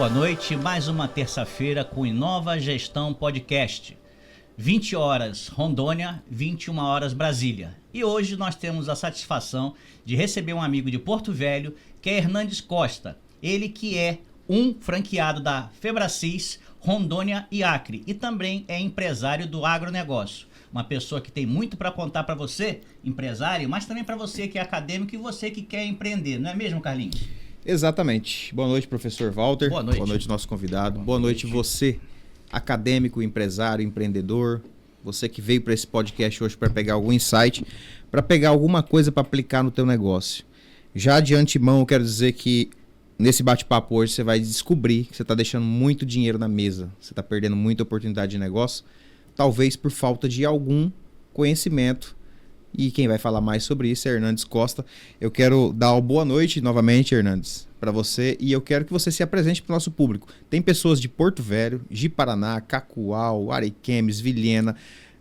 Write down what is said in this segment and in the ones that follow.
boa noite. Mais uma terça-feira com Inova Gestão Podcast. 20 horas Rondônia, 21 horas Brasília. E hoje nós temos a satisfação de receber um amigo de Porto Velho, que é Hernandes Costa. Ele que é um franqueado da Febracis, Rondônia e Acre. E também é empresário do agronegócio. Uma pessoa que tem muito para contar para você, empresário, mas também para você que é acadêmico e você que quer empreender. Não é mesmo, Carlinhos? Exatamente. Boa noite, professor Walter. Boa noite. Boa noite, nosso convidado. Boa noite, você, acadêmico, empresário, empreendedor. Você que veio para esse podcast hoje para pegar algum insight, para pegar alguma coisa para aplicar no teu negócio. Já de antemão, eu quero dizer que nesse bate-papo hoje você vai descobrir que você está deixando muito dinheiro na mesa. Você está perdendo muita oportunidade de negócio, talvez por falta de algum conhecimento. E quem vai falar mais sobre isso é Hernandes Costa. Eu quero dar uma boa noite novamente, Hernandes, para você. E eu quero que você se apresente para o nosso público. Tem pessoas de Porto Velho, de Paraná, Cacoal, Ariquemes, Vilhena,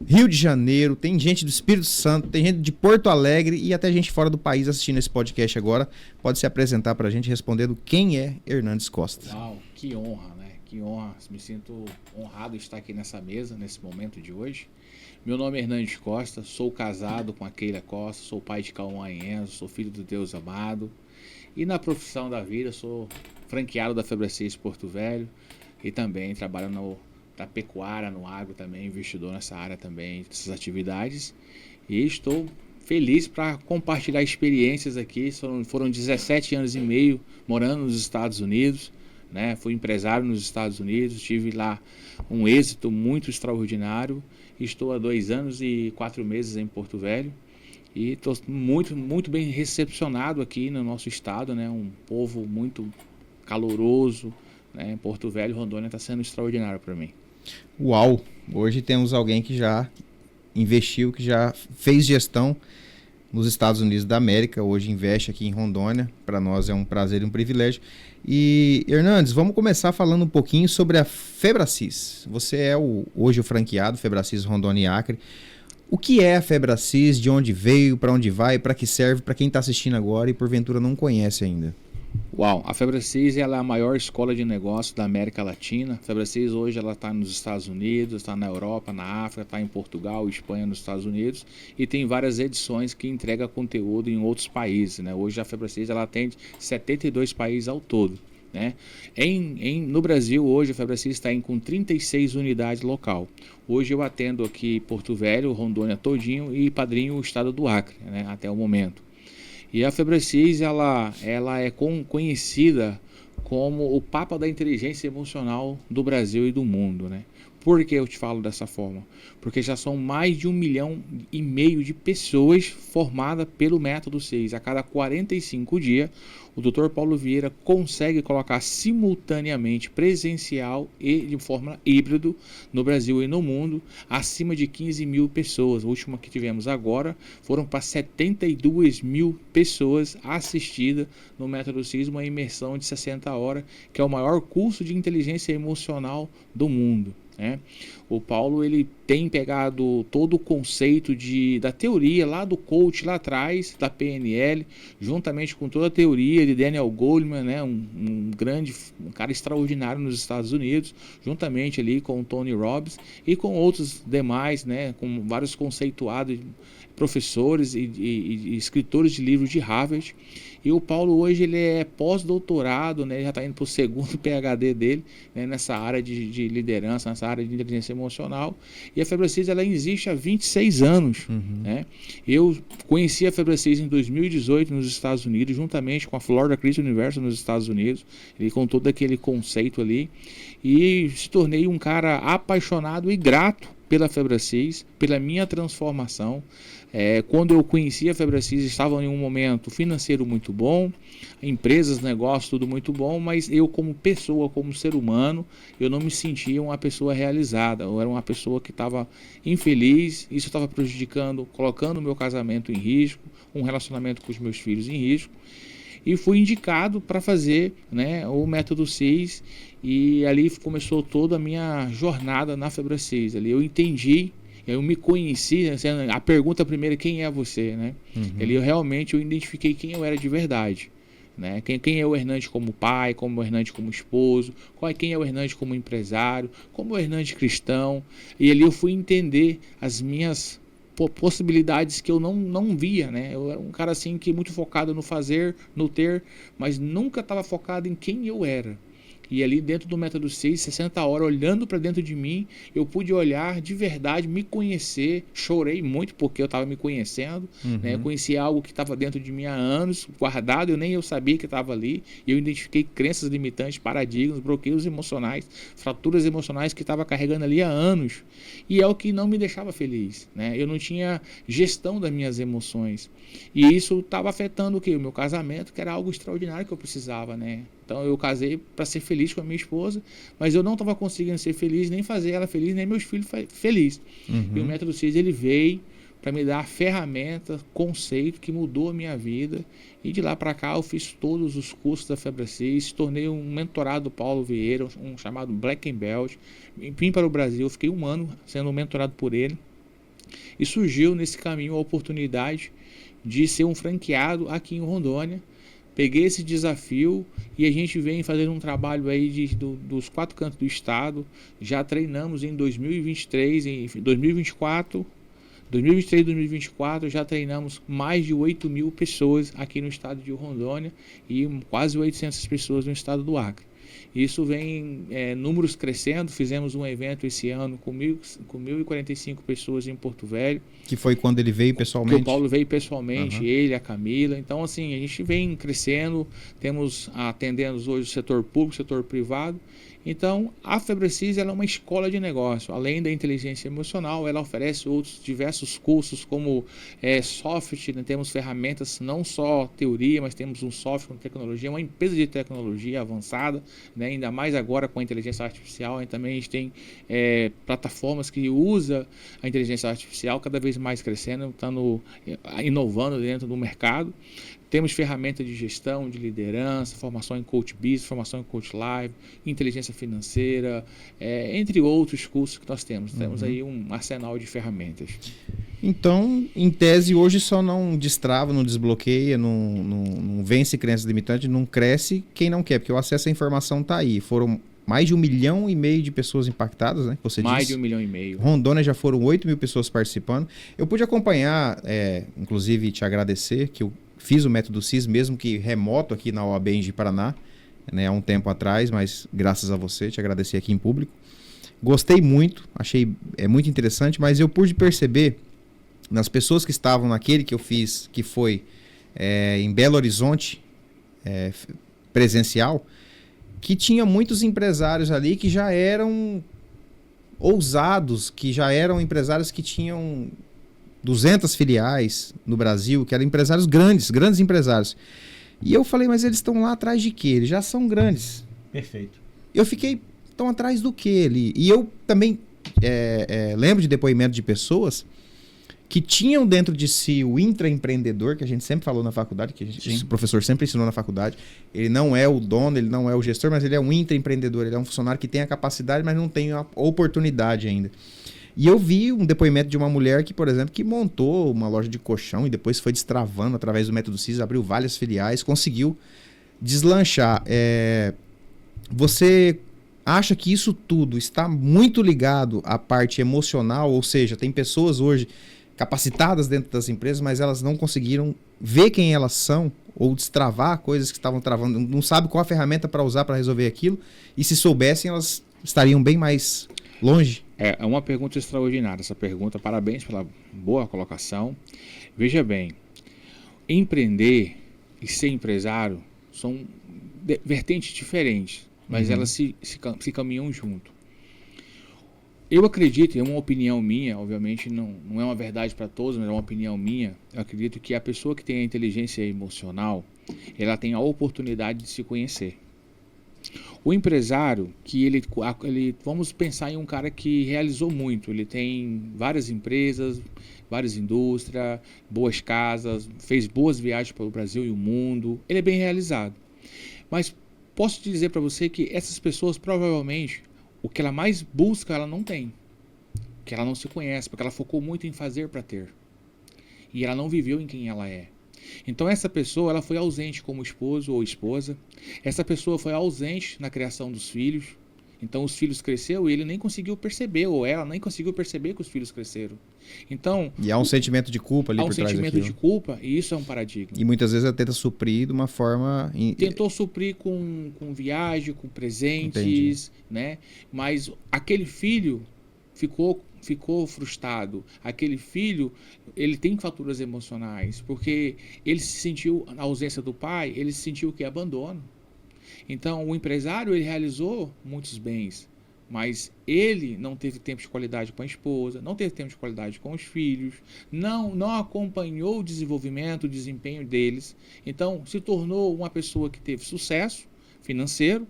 Rio de Janeiro. Tem gente do Espírito Santo, tem gente de Porto Alegre e até gente fora do país assistindo esse podcast agora. Pode se apresentar para a gente respondendo quem é Hernandes Costa. Uau, que honra, né? Que honra. Me sinto honrado de estar aqui nessa mesa, nesse momento de hoje. Meu nome é Hernandes Costa, sou casado com a Keila Costa, sou pai de Cauã e Enzo, sou filho do Deus amado. E na profissão da vida, sou franqueado da Febracis Porto Velho e também trabalho na pecuária, no agro também, investidor nessa área também, dessas atividades. E estou feliz para compartilhar experiências aqui. Foram 17 anos e meio morando nos Estados Unidos, né? Fui empresário nos Estados Unidos, tive lá um êxito muito extraordinário. Estou há 2 anos e 4 meses em Porto Velho e estou muito bem recepcionado aqui no nosso estado, né? Um povo muito caloroso, né? Porto Velho, Rondônia está sendo extraordinário para mim. Uau! Hoje temos alguém que já investiu, que já fez gestão nos Estados Unidos da América, hoje investe aqui em Rondônia. Para nós é um prazer e um privilégio. E, Hernandes, vamos começar falando um pouquinho sobre a Febracis. Você é hoje o franqueado Febracis Rondônia e Acre. O que é a Febracis, de onde veio, para onde vai, para que serve, para quem está assistindo agora e porventura não conhece ainda? Uau, a Febracis ela é a maior escola de negócio da América Latina. A Febracis hoje ela está nos Estados Unidos, está na Europa, na África, está em Portugal, Espanha, nos Estados Unidos e tem várias edições que entrega conteúdo em outros países, né? Hoje a Febracis ela atende 72 países ao todo, né? No Brasil hoje a Febracis está com 36 unidades local. Hoje eu atendo aqui Porto Velho, Rondônia todinho e padrinho o estado do Acre, né? Até o momento. E a Febracis ela é conhecida como o Papa da inteligência emocional do Brasil e do mundo, né? Por que eu te falo dessa forma? Porque já são mais de 1,5 milhão de pessoas formadas pelo método 6. A cada 45 dias, o Dr. Paulo Vieira consegue colocar simultaneamente presencial e de forma híbrido no Brasil e no mundo, acima de 15 mil pessoas. A última que tivemos agora foram para 72 mil pessoas assistidas no método 6, uma imersão de 60 horas, que é o maior curso de inteligência emocional do mundo, né? O Paulo ele tem pegado todo o conceito da teoria lá do coach lá atrás, da PNL, juntamente com toda a teoria de Daniel Goleman, né? um cara extraordinário nos Estados Unidos, juntamente ali com o Tony Robbins e com outros demais, né? Com vários conceituados professores e escritores de livros de Harvard. E o Paulo hoje ele é pós-doutorado, né? Ele já está indo para o segundo PhD dele, né? Nessa área de liderança, nessa área de inteligência emocional. E a Febracis ela existe há 26 anos. Né? Eu conheci a Febracis em 2018 nos Estados Unidos, juntamente com a Florida Christian University nos Estados Unidos, ele com todo aquele conceito ali. E se tornei um cara apaixonado e grato pela Febracis, pela minha transformação. Quando eu conheci a Febracis, estava em um momento financeiro muito bom, empresas, negócios, tudo muito bom, mas eu como pessoa, como ser humano, eu não me sentia uma pessoa realizada. Eu era uma pessoa que estava infeliz, isso estava prejudicando, colocando o meu casamento em risco, um relacionamento com os meus filhos em risco. E fui indicado para fazer, né, o método 6 e ali começou toda a minha jornada na Febracis. Ali eu entendi, eu me conheci, a pergunta primeira, quem é você, né? Eu identifiquei quem eu era de verdade. né? Quem é o Hernandes como pai, como o Hernandes como esposo, quem é o Hernandes como empresário, como o Hernandes cristão. E ali eu fui entender as minhas possibilidades que eu não via, né? Eu era um cara assim que muito focado no fazer, no ter, mas nunca estava focado em quem eu era. E ali dentro do Método 6, 60 horas, olhando para dentro de mim, eu pude olhar de verdade, me conhecer. Chorei muito porque eu estava me conhecendo, né? Eu conheci algo que estava dentro de mim há anos, guardado, eu sabia que estava ali. E eu identifiquei crenças limitantes, paradigmas, bloqueios emocionais, fraturas emocionais que estava carregando ali há anos. E é o que não me deixava feliz, né? Eu não tinha gestão das minhas emoções. E isso estava afetando o quê? O meu casamento, que era algo extraordinário que eu precisava, né? Então eu casei para ser feliz com a minha esposa, mas eu não estava conseguindo ser feliz, nem fazer ela feliz, nem meus filhos felizes. E o Método 6, ele veio para me dar a ferramenta, conceito que mudou a minha vida. E de lá para cá eu fiz todos os cursos da Febra 6, tornei um mentorado do Paulo Vieira, um chamado Black and Belt. Vim para o Brasil, fiquei 1 ano sendo mentorado por ele. E surgiu nesse caminho a oportunidade de ser um franqueado aqui em Rondônia. Peguei esse desafio e a gente vem fazendo um trabalho aí dos 4 cantos do estado. Já treinamos em 2023, em 2024, 2023 e 2024, já treinamos mais de 8.000 pessoas aqui no estado de Rondônia e quase 800 pessoas no estado do Acre. Isso vem números crescendo. Fizemos um evento esse ano com 1.045 pessoas em Porto Velho. Que foi quando ele veio pessoalmente? Que o Paulo veio pessoalmente, ele, a Camila. Então, assim, a gente vem crescendo, atendendo hoje o setor público, o setor privado. Então, a Febrecis, ela é uma escola de negócio. Além da inteligência emocional, ela oferece outros diversos cursos, como software, né? Temos ferramentas, não só teoria, mas temos um software com tecnologia, uma empresa de tecnologia avançada, né? Ainda mais agora com a inteligência artificial. E também a gente tem plataformas que usam a inteligência artificial cada vez mais crescendo, estando inovando dentro do mercado. Temos ferramentas de gestão, de liderança, formação em Coach Business, formação em Coach Live, inteligência financeira, entre outros cursos que nós temos. Temos aí um arsenal de ferramentas. Então, em tese, hoje só não destrava, não desbloqueia, não vence crenças limitantes, não cresce quem não quer, porque o acesso à informação está aí. Foram mais de 1,5 milhão de pessoas impactadas, né? Você mais disse. De 1,5 milhão. Rondônia já foram 8.000 pessoas participando. Eu pude acompanhar, inclusive te agradecer, que eu fiz o Método CIS, mesmo que remoto aqui na OAB em Paraná, né, há um tempo atrás, mas graças a você, te agradecer aqui em público. Gostei muito, achei muito interessante, mas eu pude perceber nas pessoas que estavam naquele que eu fiz, que foi em Belo Horizonte, presencial, que tinha muitos empresários ali que já eram ousados, que já eram empresários que tinham 200 filiais no Brasil, que eram empresários grandes empresários. E eu falei, mas eles estão lá atrás de quê? Eles já são grandes. Perfeito. Eu fiquei, estão atrás do quê ali? E eu também lembro de depoimento de pessoas que tinham dentro de si o intraempreendedor, que a gente sempre falou na faculdade, que o professor sempre ensinou na faculdade. Ele não é o dono, ele não é o gestor, mas ele é um intraempreendedor. Ele é um funcionário que tem a capacidade, mas não tem a oportunidade ainda. E eu vi um depoimento de uma mulher que, por exemplo, que montou uma loja de colchão e depois foi destravando através do Método CIS, abriu várias filiais, conseguiu deslanchar. Você acha que isso tudo está muito ligado à parte emocional? Ou seja, tem pessoas hoje capacitadas dentro das empresas, mas elas não conseguiram ver quem elas são ou destravar coisas que estavam travando, não sabe qual a ferramenta para usar para resolver aquilo, e se soubessem, elas estariam bem mais longe? É uma pergunta extraordinária essa pergunta, parabéns pela boa colocação. Veja bem, empreender e ser empresário são vertentes diferentes, mas elas se caminham junto. Eu acredito, é uma opinião minha, obviamente não é uma verdade para todos, mas é uma opinião minha. Eu acredito que a pessoa que tem a inteligência emocional, ela tem a oportunidade de se conhecer. O empresário, que ele vamos pensar em um cara que realizou muito, ele tem várias empresas, várias indústrias, boas casas, fez boas viagens para o Brasil e o mundo, ele é bem realizado. Mas posso te dizer para você que essas pessoas provavelmente, o que ela mais busca, ela não tem. Que ela não se conhece, porque ela focou muito em fazer para ter. E ela não viveu em quem ela é. Então essa pessoa ela foi ausente como esposo ou esposa. Essa pessoa foi ausente na criação dos filhos. Então os filhos cresceram e ele nem conseguiu perceber, ou ela nem conseguiu perceber que os filhos cresceram. Então, e há um sentimento de culpa ali por trás daquilo. Há um sentimento de culpa, e isso é um paradigma. E muitas vezes ela tenta suprir de uma forma... Tentou suprir com viagem, com presentes, né? Mas aquele filho ficou frustrado. Aquele filho, ele tem fraturas emocionais, porque ele se sentiu, na ausência do pai, ele se sentiu que abandono. Então, o empresário, ele realizou muitos bens, mas ele não teve tempo de qualidade com a esposa, não teve tempo de qualidade com os filhos, não acompanhou o desenvolvimento, o desempenho deles. Então, se tornou uma pessoa que teve sucesso financeiro,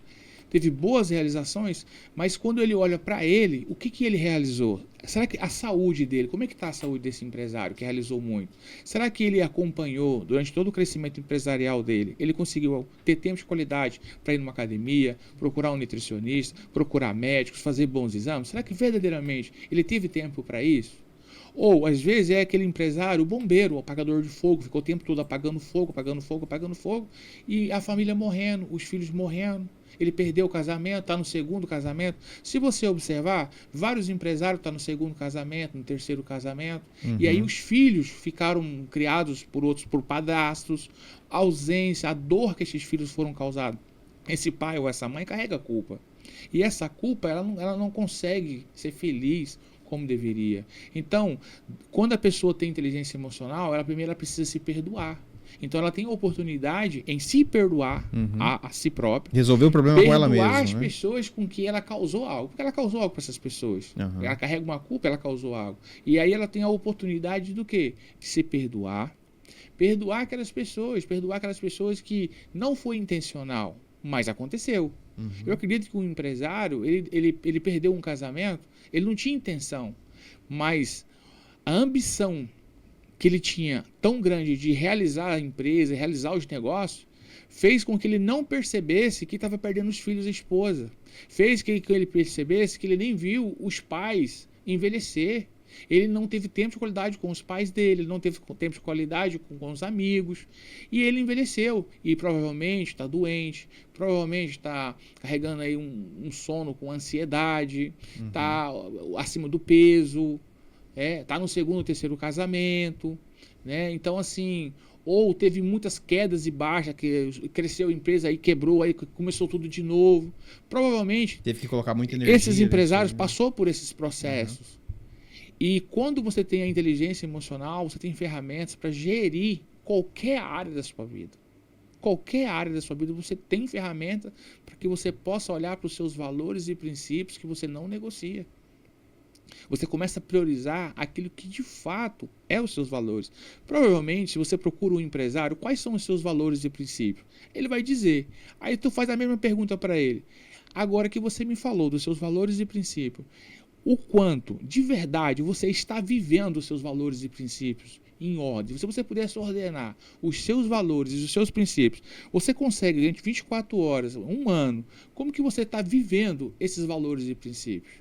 teve boas realizações, mas quando ele olha para ele, o que ele realizou? Será que a saúde dele, como é que está a saúde desse empresário que realizou muito? Será que ele acompanhou durante todo o crescimento empresarial dele? Ele conseguiu ter tempo de qualidade para ir numa academia, procurar um nutricionista, procurar médicos, fazer bons exames? Será que verdadeiramente ele teve tempo para isso? Ou, às vezes, é aquele empresário, o bombeiro, o apagador de fogo, ficou o tempo todo apagando fogo, e a família morrendo, os filhos morrendo. Ele perdeu o casamento, está no segundo casamento. Se você observar, vários empresários estão no segundo casamento, no terceiro casamento. E aí os filhos ficaram criados por padrastos, a ausência, a dor que esses filhos foram causados. Esse pai ou essa mãe carrega a culpa. E essa culpa, ela não consegue ser feliz como deveria. Então, quando a pessoa tem inteligência emocional, ela primeiro precisa se perdoar. Então ela tem a oportunidade em se perdoar a si própria. Resolver o problema com ela mesma. Perdoar as pessoas com que ela causou algo. Porque ela causou algo para essas pessoas. Ela carrega uma culpa, ela causou algo. E aí ela tem a oportunidade do quê? De se perdoar. Perdoar aquelas pessoas que não foi intencional, mas aconteceu. Eu acredito que um empresário, ele perdeu um casamento, ele não tinha intenção, mas a ambição que ele tinha tão grande de realizar a empresa, realizar os negócios, fez com que ele não percebesse que estava perdendo os filhos e a esposa. Fez que ele percebesse que ele nem viu os pais envelhecer. Ele não teve tempo de qualidade com os pais dele, ele não teve tempo de qualidade com os amigos. E ele envelheceu e provavelmente está doente, provavelmente está carregando aí um sono com ansiedade, está acima do peso, está no segundo, terceiro casamento, né? Então, assim, ou teve muitas quedas e baixas, que cresceu a empresa, aí quebrou, aí começou tudo de novo. Provavelmente teve que colocar muita energia. Esses empresários passou por esses processos. E quando você tem a inteligência emocional, você tem ferramentas para gerir qualquer área da sua vida. Qualquer área da sua vida, você tem ferramenta para que você possa olhar para os seus valores e princípios que você não negocia. Você começa a priorizar aquilo que de fato é os seus valores. Provavelmente, se você procura um empresário, quais são os seus valores e princípios? Ele vai dizer. Aí tu faz a mesma pergunta para ele. Agora que você me falou dos seus valores e princípios, o quanto de verdade você está vivendo os seus valores e princípios em ordem? Se você pudesse ordenar os seus valores e os seus princípios, você consegue, durante 24 horas, um ano, como que você está vivendo esses valores e princípios?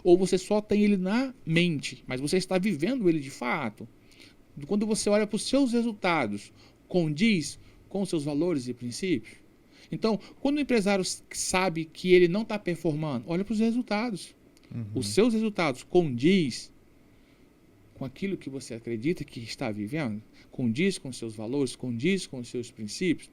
Ou você só tem ele na mente, mas você está vivendo ele de fato? Quando você olha para os seus resultados, condiz com os seus valores e princípios? Então, quando o empresário sabe que ele não está performando, olha para os resultados. Os seus resultados condiz com aquilo que você acredita que está vivendo? Condiz com os seus valores? Condiz com os seus princípios?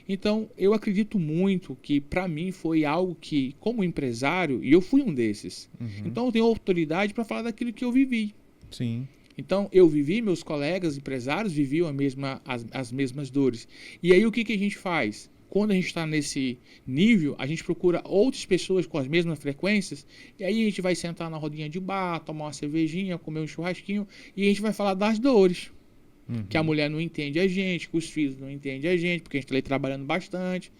Então, eu acredito muito que, para mim, foi algo que, como empresário, e eu fui um desses, então eu tenho autoridade para falar daquilo que eu vivi. Sim. Então, eu vivi, meus colegas empresários viviam as mesmas dores. E aí, o que a gente faz? Quando a gente está nesse nível, a gente procura outras pessoas com as mesmas frequências, e aí a gente vai sentar na rodinha de bar, tomar uma cervejinha, comer um churrasquinho, e a gente vai falar das dores. Que a mulher não entende a gente, que os filhos não entendem a gente, porque a gente está ali trabalhando bastante.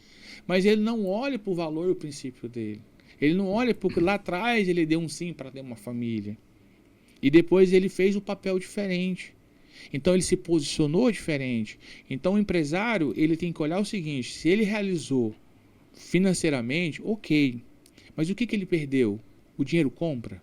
Mas ele não olha para o valor e o princípio dele. Ele não olha porque lá atrás ele deu um sim para ter uma família. E depois ele fez o papel diferente. Então ele se posicionou diferente. Então o empresário, ele tem que olhar o seguinte: se ele realizou financeiramente, ok, mas o que ele perdeu? O dinheiro compra?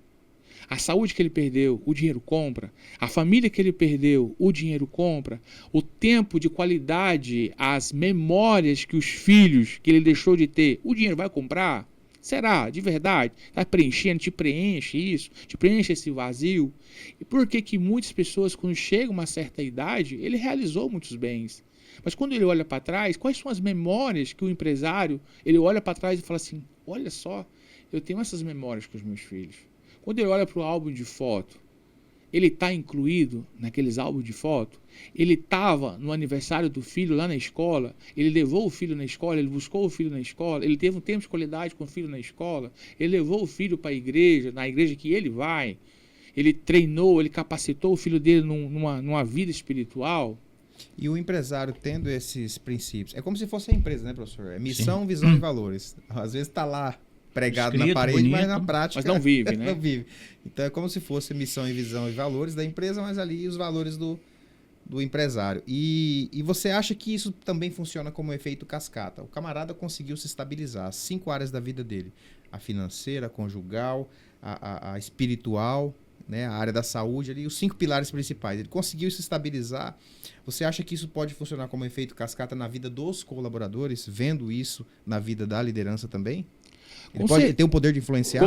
A saúde que ele perdeu, o dinheiro compra. A família que ele perdeu, o dinheiro compra. O tempo de qualidade, as memórias que os filhos que ele deixou de ter, o dinheiro vai comprar? Será? De verdade? Está preenchendo? Te preenche isso? Te preenche esse vazio? E por que que muitas pessoas, quando chegam a uma certa idade, ele realizou muitos bens? Mas quando ele olha para trás, quais são as memórias que o empresário, ele olha para trás e fala assim, olha só, eu tenho essas memórias com os meus filhos. Quando ele olha para o álbum de foto, ele está incluído naqueles álbuns de foto? Ele estava no aniversário do filho lá na escola? Ele levou o filho na escola? Ele buscou o filho na escola? Ele teve um tempo de qualidade com o filho na escola? Ele levou o filho para a igreja, na igreja que ele vai? Ele treinou, ele capacitou o filho dele numa vida espiritual? E o empresário tendo esses princípios, é como se fosse a empresa, né, professor? É missão, visão e valores. Às vezes está lá pregado Escrito, na parede, bonito, mas na prática... Mas não vive, né? Não vive. Então é como se fosse missão e visão e valores da empresa, mas ali os valores do empresário. E você acha que isso também funciona como efeito cascata? O camarada conseguiu se estabilizar. As 5 áreas da vida dele. A financeira, a conjugal, a espiritual, né, a área da saúde, ali, os 5 pilares principais. Ele conseguiu se estabilizar. Você acha que isso pode funcionar como efeito cascata na vida dos colaboradores, vendo isso na vida da liderança também? Ele pode ter o poder de influenciar?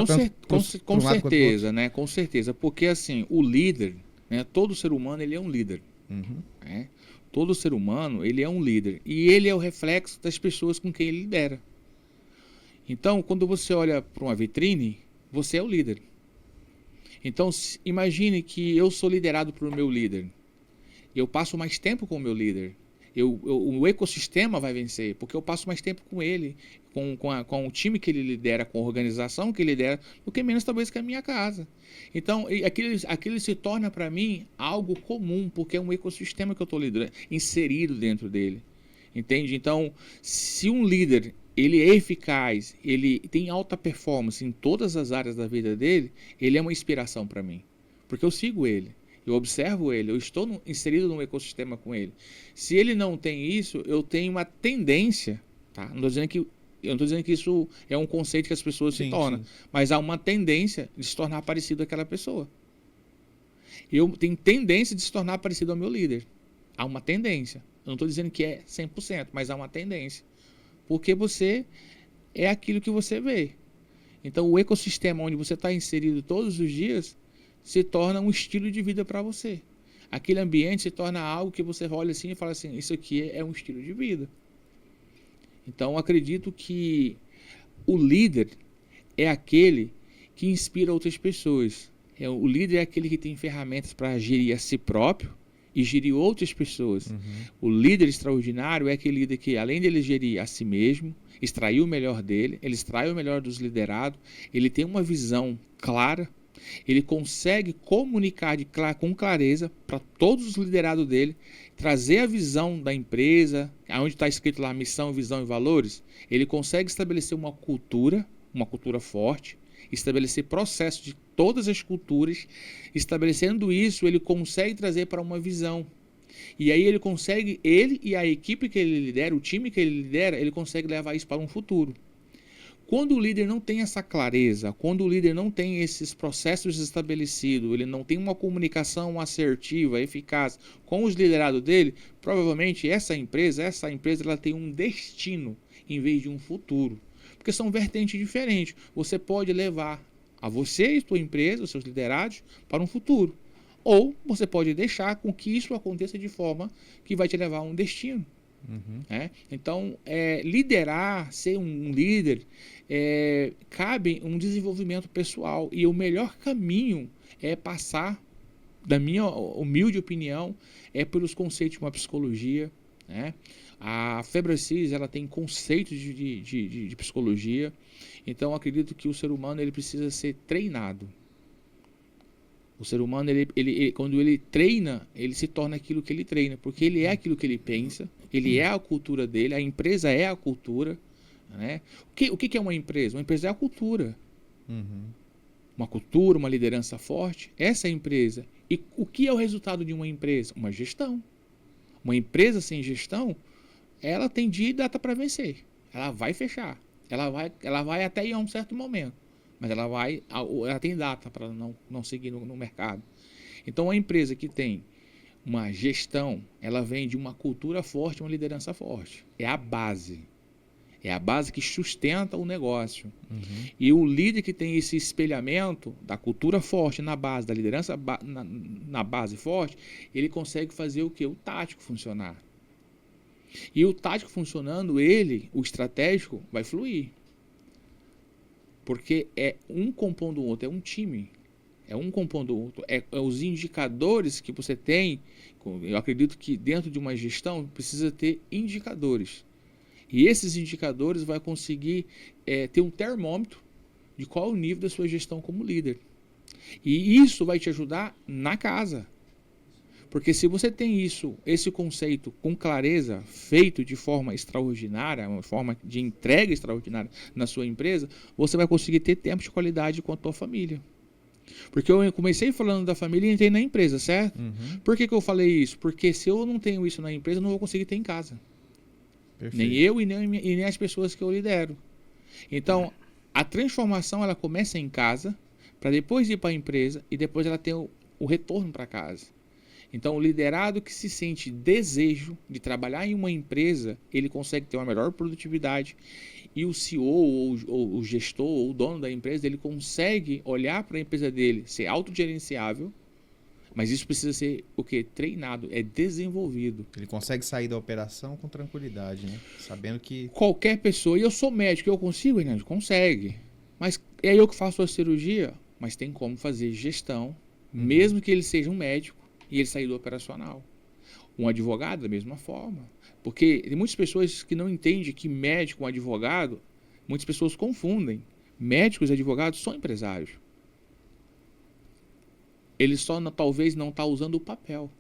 Com certeza, né? Com certeza. Porque, assim, o líder, né, todo ser humano, ele é um líder. Uhum. Né? Todo ser humano, ele é um líder. E ele é o reflexo das pessoas com quem ele lidera. Então, quando você olha para uma vitrine, você é o líder. Então, imagine que eu sou liderado por meu líder. Eu passo mais tempo com o meu líder. O ecossistema vai vencer, porque eu passo mais tempo com ele, com o time que ele lidera, com a organização que ele lidera, do que menos talvez que a minha casa. Então, aquilo se torna para mim algo comum, porque é um ecossistema que eu estou inserido dentro dele. Entende? Então, se um líder ele é eficaz, ele tem alta performance em todas as áreas da vida dele, ele é uma inspiração para mim, porque eu sigo ele. Eu observo ele, eu estou inserido num ecossistema com ele. Se ele não tem isso, eu tenho uma tendência, tá? Eu não estou dizendo que isso é um conceito que as pessoas se tornam, mas há uma tendência de se tornar parecido àquela pessoa. Eu tenho tendência de se tornar parecido ao meu líder. Há uma tendência. Eu não estou dizendo que é 100%, mas há uma tendência. Porque você é aquilo que você vê. Então, o ecossistema onde você está inserido todos os dias se torna um estilo de vida para você. Aquele ambiente se torna algo que você olha assim e fala assim, isso aqui é um estilo de vida. Então, acredito que o líder é aquele que inspira outras pessoas. O líder é aquele que tem ferramentas para gerir a si próprio e gerir outras pessoas. Uhum. O líder extraordinário é aquele líder que, além de ele gerir a si mesmo, extrair o melhor dele, ele extrai o melhor dos liderados, ele tem uma visão clara, ele consegue comunicar com clareza para todos os liderados dele, trazer a visão da empresa, onde está escrito lá missão, visão e valores. Ele consegue estabelecer uma cultura forte, estabelecer processos de todas as culturas. Estabelecendo isso, ele consegue trazer para uma visão. E aí ele e a equipe que ele lidera, o time que ele lidera, ele consegue levar isso para um futuro. Quando o líder não tem essa clareza, quando o líder não tem esses processos estabelecidos, ele não tem uma comunicação assertiva, eficaz com os liderados dele, provavelmente essa empresa ela tem um destino em vez de um futuro. Porque são vertentes diferentes. Você pode levar a você e sua empresa, os seus liderados, para um futuro. Ou você pode deixar com que isso aconteça de forma que vai te levar a um destino. Uhum. Então, liderar, ser um líder, cabe um desenvolvimento pessoal. E o melhor caminho é passar, da minha humilde opinião, pelos conceitos de uma psicologia. A Febracis, ela tem conceitos de psicologia. Então, acredito que o ser humano ele precisa ser treinado. O ser humano, quando ele treina, ele se torna aquilo que ele treina, porque ele é aquilo que ele pensa, ele é a cultura dele, a empresa é a cultura. Né? O que é uma empresa? Uma empresa é a cultura. Uhum. Uma cultura, uma liderança forte, essa é a empresa. E o que é o resultado de uma empresa? Uma gestão. Uma empresa sem gestão, ela tem dia e data para vencer. Ela vai fechar. Ela vai até ir a um certo momento. mas ela tem data para não seguir no mercado. Então, a empresa que tem uma gestão, ela vem de uma cultura forte, uma liderança forte. É a base. É a base que sustenta o negócio. E o líder que tem esse espelhamento da cultura forte na base, da liderança na base forte, ele consegue fazer o quê? O tático funcionar. E o tático funcionando, o estratégico, vai fluir. Porque é um compondo o outro, é um time. É um compondo o outro. É os indicadores que você tem. Eu acredito que dentro de uma gestão precisa ter indicadores. E esses indicadores vai conseguir ter um termômetro de qual é o nível da sua gestão como líder. E isso vai te ajudar na casa. Porque se você tem esse conceito com clareza, feito de forma extraordinária, uma forma de entrega extraordinária na sua empresa, você vai conseguir ter tempo de qualidade com a tua família. Porque eu comecei falando da família e entrei na empresa, certo? Por que eu falei isso? Porque se eu não tenho isso na empresa, eu não vou conseguir ter em casa. Perfeito. Nem eu e nem as pessoas que eu lidero. Então, a transformação ela começa em casa, para depois ir para a empresa e depois ela tem o retorno para casa. Então, o liderado que se sente desejo de trabalhar em uma empresa, ele consegue ter uma melhor produtividade. E o CEO, ou o gestor, ou o dono da empresa, ele consegue olhar para a empresa dele, ser autogerenciável, mas isso precisa ser o quê? Treinado, é desenvolvido. Ele consegue sair da operação com tranquilidade, né? Sabendo que... Qualquer pessoa, e eu sou médico, eu consigo, Renato? Consegue. Mas é eu que faço a cirurgia, mas tem como fazer gestão, mesmo que ele seja um médico e ele sair do operacional. Um advogado, da mesma forma. Porque tem muitas pessoas que não entendem que médico, um advogado, muitas pessoas confundem. Médicos e advogados são empresários. Ele só talvez não está usando o papel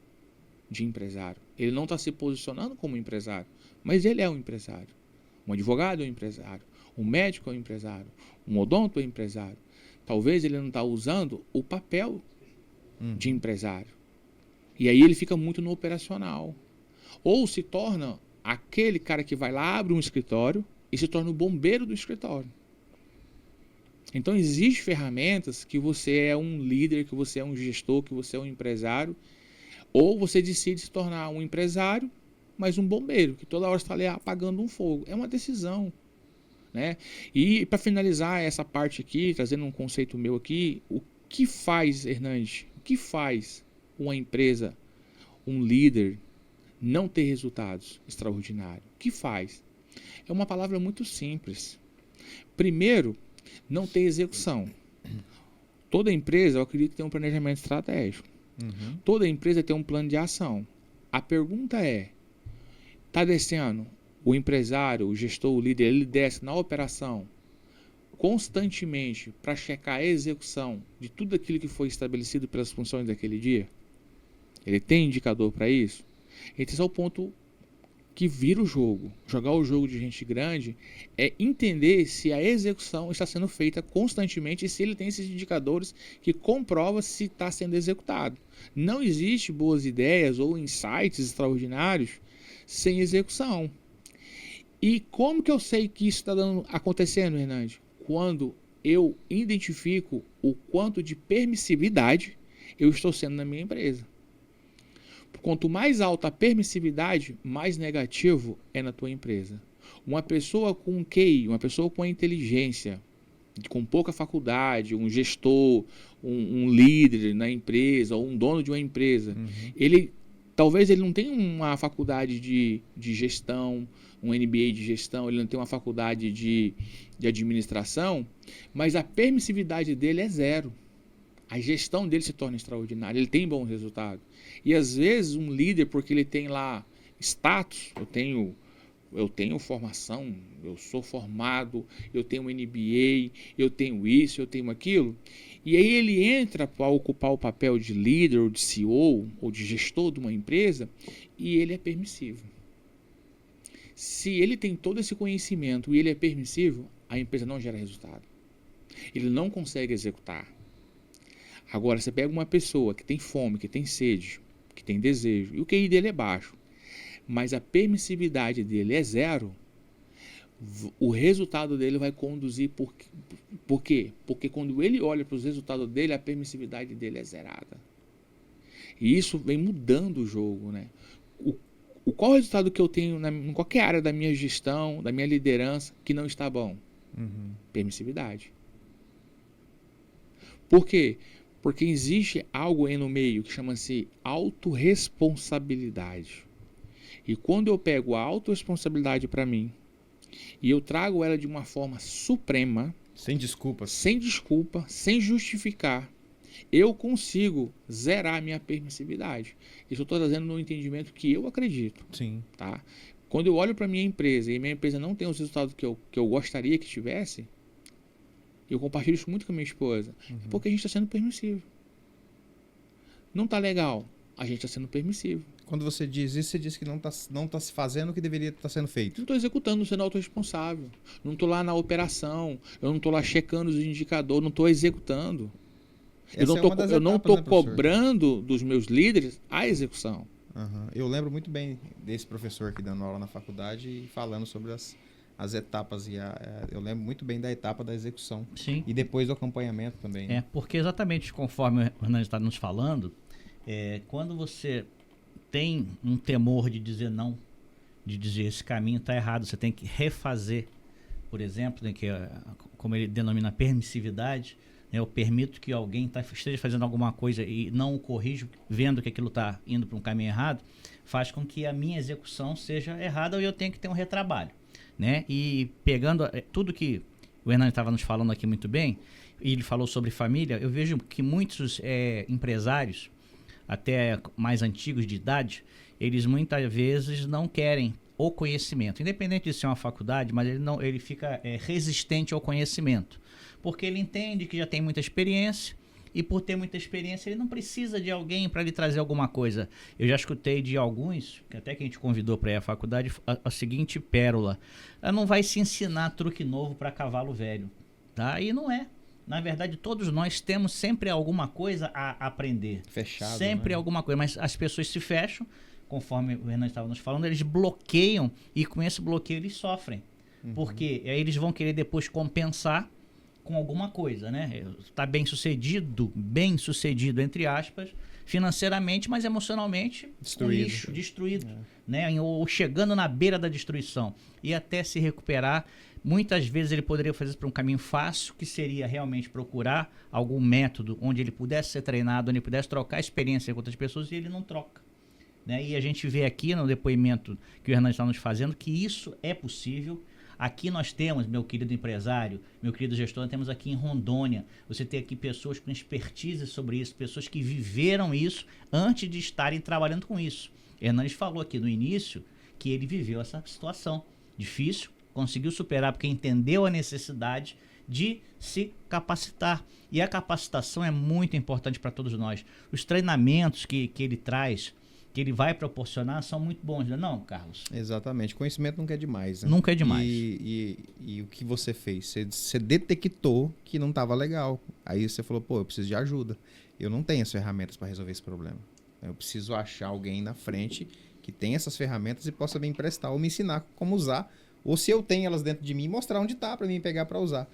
de empresário. Ele não está se posicionando como empresário, mas ele é um empresário. Um advogado é um empresário. Um médico é um empresário. Um odonto é um empresário. Talvez ele não está usando o papel de empresário. E aí ele fica muito no operacional. Ou se torna aquele cara que vai lá, abre um escritório e se torna o bombeiro do escritório. Então, existem ferramentas que você é um líder, que você é um gestor, que você é um empresário, ou você decide se tornar um empresário, mas um bombeiro, que toda hora está ali apagando um fogo. É uma decisão. Né? E para finalizar essa parte aqui, trazendo um conceito meu aqui, o que faz, Hernandes, o que faz uma empresa, um líder, não ter resultados extraordinários? O que faz? É uma palavra muito simples. Primeiro, não ter execução. Toda empresa, eu acredito, tem um planejamento estratégico. Toda empresa tem um plano de ação. A pergunta é, está descendo o empresário, o gestor, o líder, ele desce na operação constantemente para checar a execução de tudo aquilo que foi estabelecido pelas funções daquele dia? Ele tem indicador para isso? Esse é o ponto que vira o jogo. Jogar o jogo de gente grande é entender se a execução está sendo feita constantemente e se ele tem esses indicadores que comprovam se está sendo executado. Não existe boas ideias ou insights extraordinários sem execução. E como que eu sei que isso está acontecendo, Hernandes? Quando eu identifico o quanto de permissividade eu estou sendo na minha empresa. Quanto mais alta a permissividade, mais negativo é na tua empresa. Uma pessoa com QI, uma pessoa com a inteligência, com pouca faculdade, um gestor, um líder na empresa, ou um dono de uma empresa, talvez ele não tenha uma faculdade de gestão, um MBA de gestão, ele não tem uma faculdade de administração, mas a permissividade dele é zero. A gestão dele se torna extraordinária, ele tem bom resultado. E às vezes um líder, porque ele tem lá status, eu tenho formação, eu sou formado, eu tenho um MBA, eu tenho isso, eu tenho aquilo, e aí ele entra para ocupar o papel de líder, ou de CEO, ou de gestor de uma empresa, e ele é permissivo. Se ele tem todo esse conhecimento e ele é permissivo, a empresa não gera resultado. Ele não consegue executar. Agora, você pega uma pessoa que tem fome, que tem sede, que tem desejo, e o QI dele é baixo, mas a permissividade dele é zero, o resultado dele vai conduzir. Por quê? Porque quando ele olha para os resultados dele, a permissividade dele é zerada. E isso vem mudando o jogo, né? Qual o resultado que eu tenho em qualquer área da minha gestão, da minha liderança, que não está bom? Permissividade. Por quê? Porque existe algo aí no meio que chama-se autorresponsabilidade. E quando eu pego a autorresponsabilidade para mim e eu trago ela de uma forma suprema, sem desculpas, sem justificar, eu consigo zerar a minha permissividade. Isso eu estou trazendo no entendimento que eu acredito. Sim. Tá? Quando eu olho para a minha empresa e minha empresa não tem os resultados que eu gostaria que tivesse, eu compartilho isso muito com a minha esposa. Porque a gente está sendo permissivo. Não está legal, a gente está sendo permissivo. Quando você diz isso, você diz que não tá se fazendo o que deveria estar sendo feito. Não estou executando, não sendo autorresponsável. Não estou lá na operação, eu não estou lá checando os indicadores, não estou executando. Eu não estou cobrando dos meus líderes a execução. Eu lembro muito bem desse professor aqui dando aula na faculdade e falando sobre as etapas. Eu lembro muito bem da etapa da execução. Sim. E depois do acompanhamento também. Né? Porque exatamente conforme o Hernani está nos falando, quando você tem um temor de dizer não, de dizer esse caminho está errado, você tem que refazer, por exemplo, né, que como ele denomina permissividade, eu permito que alguém esteja fazendo alguma coisa e não o corrijo, vendo que aquilo está indo para um caminho errado, faz com que a minha execução seja errada ou eu tenho que ter um retrabalho. Né? E pegando tudo que o Hernani estava nos falando aqui muito bem, e ele falou sobre família, eu vejo que muitos empresários, até mais antigos de idade, eles muitas vezes não querem o conhecimento, independente de ser uma faculdade, mas ele fica resistente ao conhecimento, porque ele entende que já tem muita experiência, e por ter muita experiência ele não precisa de alguém para lhe trazer alguma coisa. Eu já escutei de alguns, até que a gente convidou para ir à faculdade, a seguinte pérola: ela não vai se ensinar truque novo para cavalo velho, tá? E não é. Na verdade, todos nós temos sempre alguma coisa a aprender. Fechado, sempre, né? Alguma coisa, mas as pessoas se fecham, conforme o Hernani estava nos falando, eles bloqueiam e com esse bloqueio eles sofrem. Porque aí eles vão querer depois compensar com alguma coisa, né? Está bem sucedido, entre aspas, financeiramente, mas emocionalmente destruído, né? Ou chegando na beira da destruição. E até se recuperar, muitas vezes ele poderia fazer isso por um caminho fácil, que seria realmente procurar algum método onde ele pudesse ser treinado, onde ele pudesse trocar experiência com outras pessoas, e ele não troca. Né? E a gente vê aqui no depoimento que o Hernani está nos fazendo que isso é possível. Aqui nós temos, meu querido empresário, meu querido gestor, temos aqui em Rondônia, você tem aqui pessoas com expertise sobre isso, pessoas que viveram isso antes de estarem trabalhando com isso. Hernani falou aqui no início que ele viveu essa situação difícil, conseguiu superar porque entendeu a necessidade de se capacitar. E a capacitação é muito importante para todos nós. Os treinamentos que ele traz, que ele vai proporcionar, são muito bons, não, Carlos? Exatamente. Conhecimento nunca é demais. Né? Nunca é demais. E o que você fez? Você detectou que não estava legal. Aí você falou, eu preciso de ajuda. Eu não tenho as ferramentas para resolver esse problema. Eu preciso achar alguém na frente que tenha essas ferramentas e possa me emprestar ou me ensinar como usar. Ou se eu tenho elas dentro de mim, mostrar onde está para mim pegar para usar.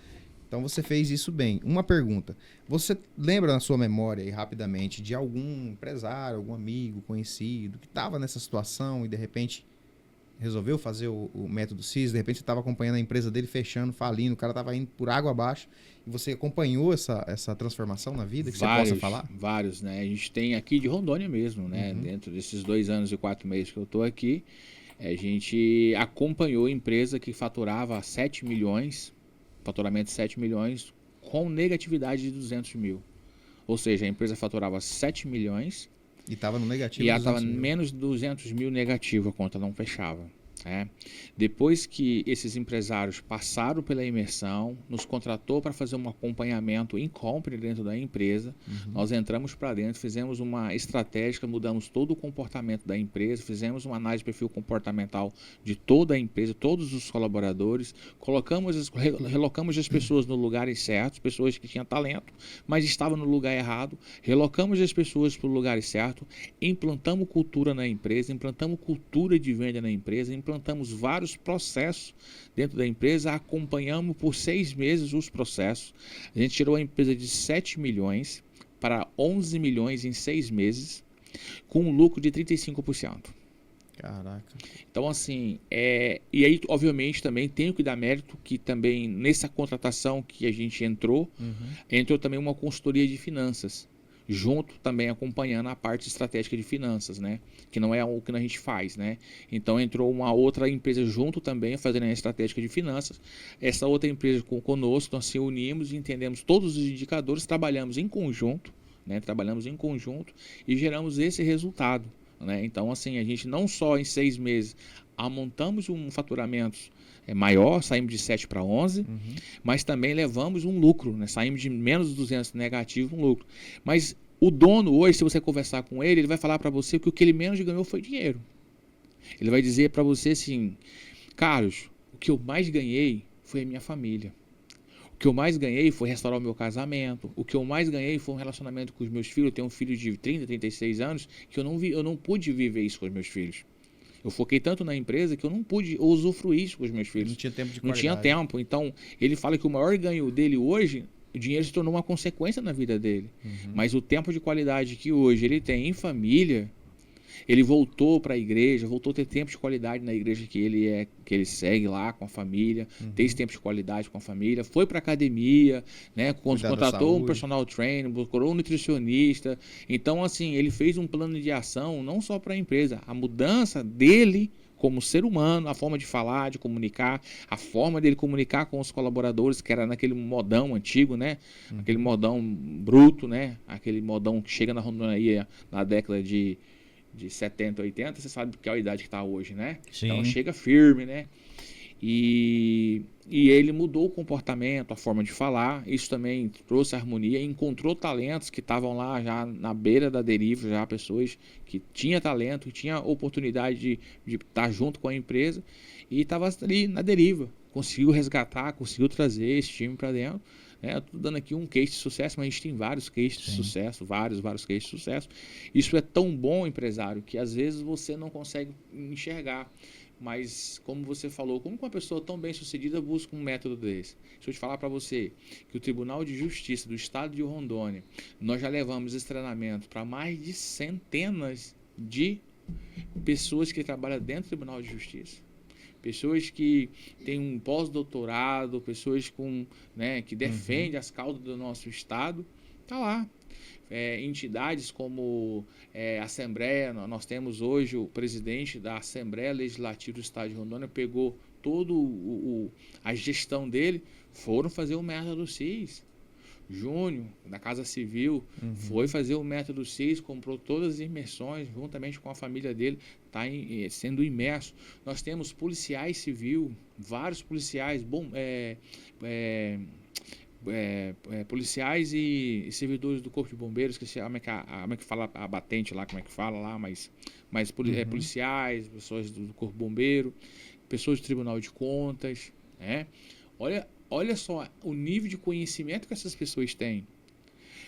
Então você fez isso bem. Uma pergunta. Você lembra na sua memória aí, rapidamente, de algum empresário, algum amigo, conhecido, que estava nessa situação e de repente resolveu fazer o método CIS, de repente você estava acompanhando a empresa dele fechando, falindo, o cara estava indo por água abaixo, e você acompanhou essa transformação na vida, que você possa falar? Vários, né? A gente tem aqui de Rondônia mesmo, né? Dentro desses 2 anos e 4 meses que eu estou aqui, a gente acompanhou a empresa que faturava 7 milhões, faturamento de 7 milhões, com negatividade de 200 mil. Ou seja, a empresa faturava 7 milhões e estava no negativo. E ela estava menos de 200 mil negativo, a conta não fechava. Depois que esses empresários passaram pela imersão, nos contratou para fazer um acompanhamento em compra dentro da empresa, nós entramos para dentro, fizemos uma estratégia, mudamos todo o comportamento da empresa, fizemos uma análise de perfil comportamental de toda a empresa, todos os colaboradores, relocamos as pessoas no lugares certos, pessoas que tinham talento, mas estavam no lugar errado, relocamos as pessoas para o lugar certo, implantamos cultura na empresa, implantamos cultura de venda na empresa, implantamos implantamos vários processos dentro da empresa, acompanhamos por 6 meses os processos. A gente tirou a empresa de 7 milhões para 11 milhões em 6 meses, com um lucro de 35%. Caraca. Então, assim, e aí, obviamente, também tenho que dar mérito que também nessa contratação que a gente entrou também uma consultoria de finanças, junto também acompanhando a parte estratégica de finanças, né? Que não é o que a gente faz, né? Então, entrou uma outra empresa junto também, fazendo a estratégica de finanças. Essa outra empresa conosco, nós se unimos e entendemos todos os indicadores, trabalhamos em conjunto, né? Trabalhamos em conjunto e geramos esse resultado. Né? Então, assim, a gente não só em 6 meses amontamos um faturamento maior, saímos de 7 para 11, mas também levamos um lucro, né? Saímos de menos 200 negativo, um lucro. Mas o dono hoje, se você conversar com ele, ele vai falar para você que o que ele menos ganhou foi dinheiro. Ele vai dizer para você assim, Carlos, o que eu mais ganhei foi a minha família. O que eu mais ganhei foi restaurar o meu casamento. O que eu mais ganhei foi um relacionamento com os meus filhos. Eu tenho um filho de 30, 36 anos que eu não pude viver isso com os meus filhos. Eu foquei tanto na empresa que eu não pude usufruir isso com os meus filhos. Não tinha tempo de qualidade. Não tinha tempo. Então, ele fala que o maior ganho dele hoje, o dinheiro se tornou uma consequência na vida dele. Mas o tempo de qualidade que hoje ele tem em família, ele voltou para a igreja, voltou a ter tempo de qualidade na igreja que ele segue lá com a família, tem esse tempo de qualidade com a família, foi para a academia, né, contratou um personal trainer, procurou um nutricionista. Então, assim, ele fez um plano de ação não só para a empresa, a mudança dele como ser humano, a forma de falar, de comunicar, a forma dele comunicar com os colaboradores, que era naquele modão antigo, né? Aquele modão bruto, né? Aquele modão que chega na Rondônia na década de 70, 80, você sabe que é a idade que está hoje, né? Sim. Então chega firme, né? E ele mudou o comportamento, a forma de falar, isso também trouxe harmonia, encontrou talentos que estavam lá já na beira da deriva, já pessoas que tinham talento, que tinham oportunidade de estar junto com a empresa e estava ali na deriva, conseguiu resgatar, conseguiu trazer esse time para dentro. Eu estou dando aqui um case de sucesso, mas a gente tem vários cases de sucesso, vários cases de sucesso. Isso é tão bom, empresário, que às vezes você não consegue enxergar. Mas, como você falou, como uma pessoa tão bem sucedida busca um método desse? Deixa eu te falar para você que o Tribunal de Justiça do Estado de Rondônia, nós já levamos esse treinamento para mais de centenas de pessoas que trabalham dentro do Tribunal de Justiça. Pessoas que têm um pós-doutorado, pessoas que defendem as causas do nosso Estado, está lá. Entidades como a Assembleia, nós temos hoje o presidente da Assembleia Legislativa do Estado de Rondônia, pegou todo a gestão dele, foram fazer o método CIS. Júnior, da Casa Civil, foi fazer o método CIS, comprou todas as imersões, juntamente com a família dele, está sendo imerso. Nós temos policiais civil, vários policiais, policiais e servidores do Corpo de Bombeiros, que como é que fala a batente lá, como é que fala lá, mas policiais, pessoas do Corpo Bombeiro, pessoas do Tribunal de Contas, né? Olha só o nível de conhecimento que essas pessoas têm.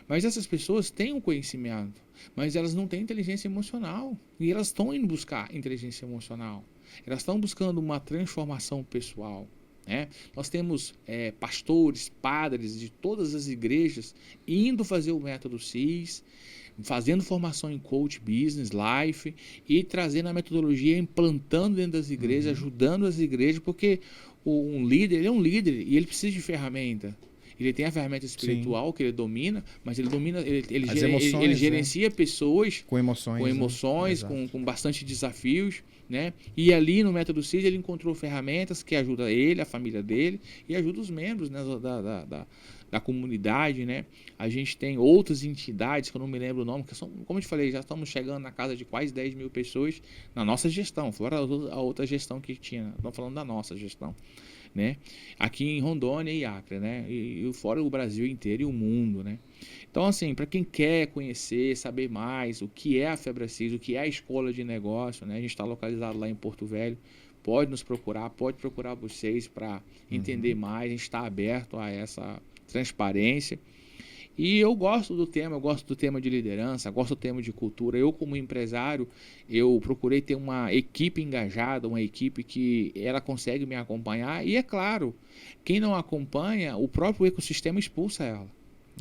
Mas essas pessoas têm um conhecimento, mas elas não têm inteligência emocional. E elas estão indo buscar inteligência emocional. Elas estão buscando uma transformação pessoal. Né? Nós temos pastores, padres de todas as igrejas indo fazer o método CIS, fazendo formação em coach, business, life e trazendo a metodologia, implantando dentro das igrejas, ajudando as igrejas, porque um líder, ele é um líder e ele precisa de ferramenta. Ele tem a ferramenta espiritual que ele domina, mas ele domina, ele gerencia pessoas com emoções, com bastante desafios, né? E ali no método CIS ele encontrou ferramentas que ajudam ele, a família dele e ajuda os membros, né, da comunidade, né? A gente tem outras entidades que eu não me lembro o nome, que são, como eu te falei, já estamos chegando na casa de quase 10 mil pessoas na nossa gestão, fora a outra gestão que tinha, estamos falando da nossa gestão, né? Aqui em Rondônia e Acre, né? E fora o Brasil inteiro e o mundo, né? Então, assim, para quem quer conhecer, saber mais o que é a FebraCIS, o que é a escola de negócio, né? A gente está localizado lá em Porto Velho, pode nos procurar, pode procurar vocês para entender mais, a gente está aberto a essa transparência E eu gosto do tema de liderança, gosto do tema de cultura. Eu, como empresário, eu procurei ter uma equipe engajada, uma equipe que ela consegue me acompanhar. E é claro, quem não acompanha, o próprio ecossistema expulsa ela.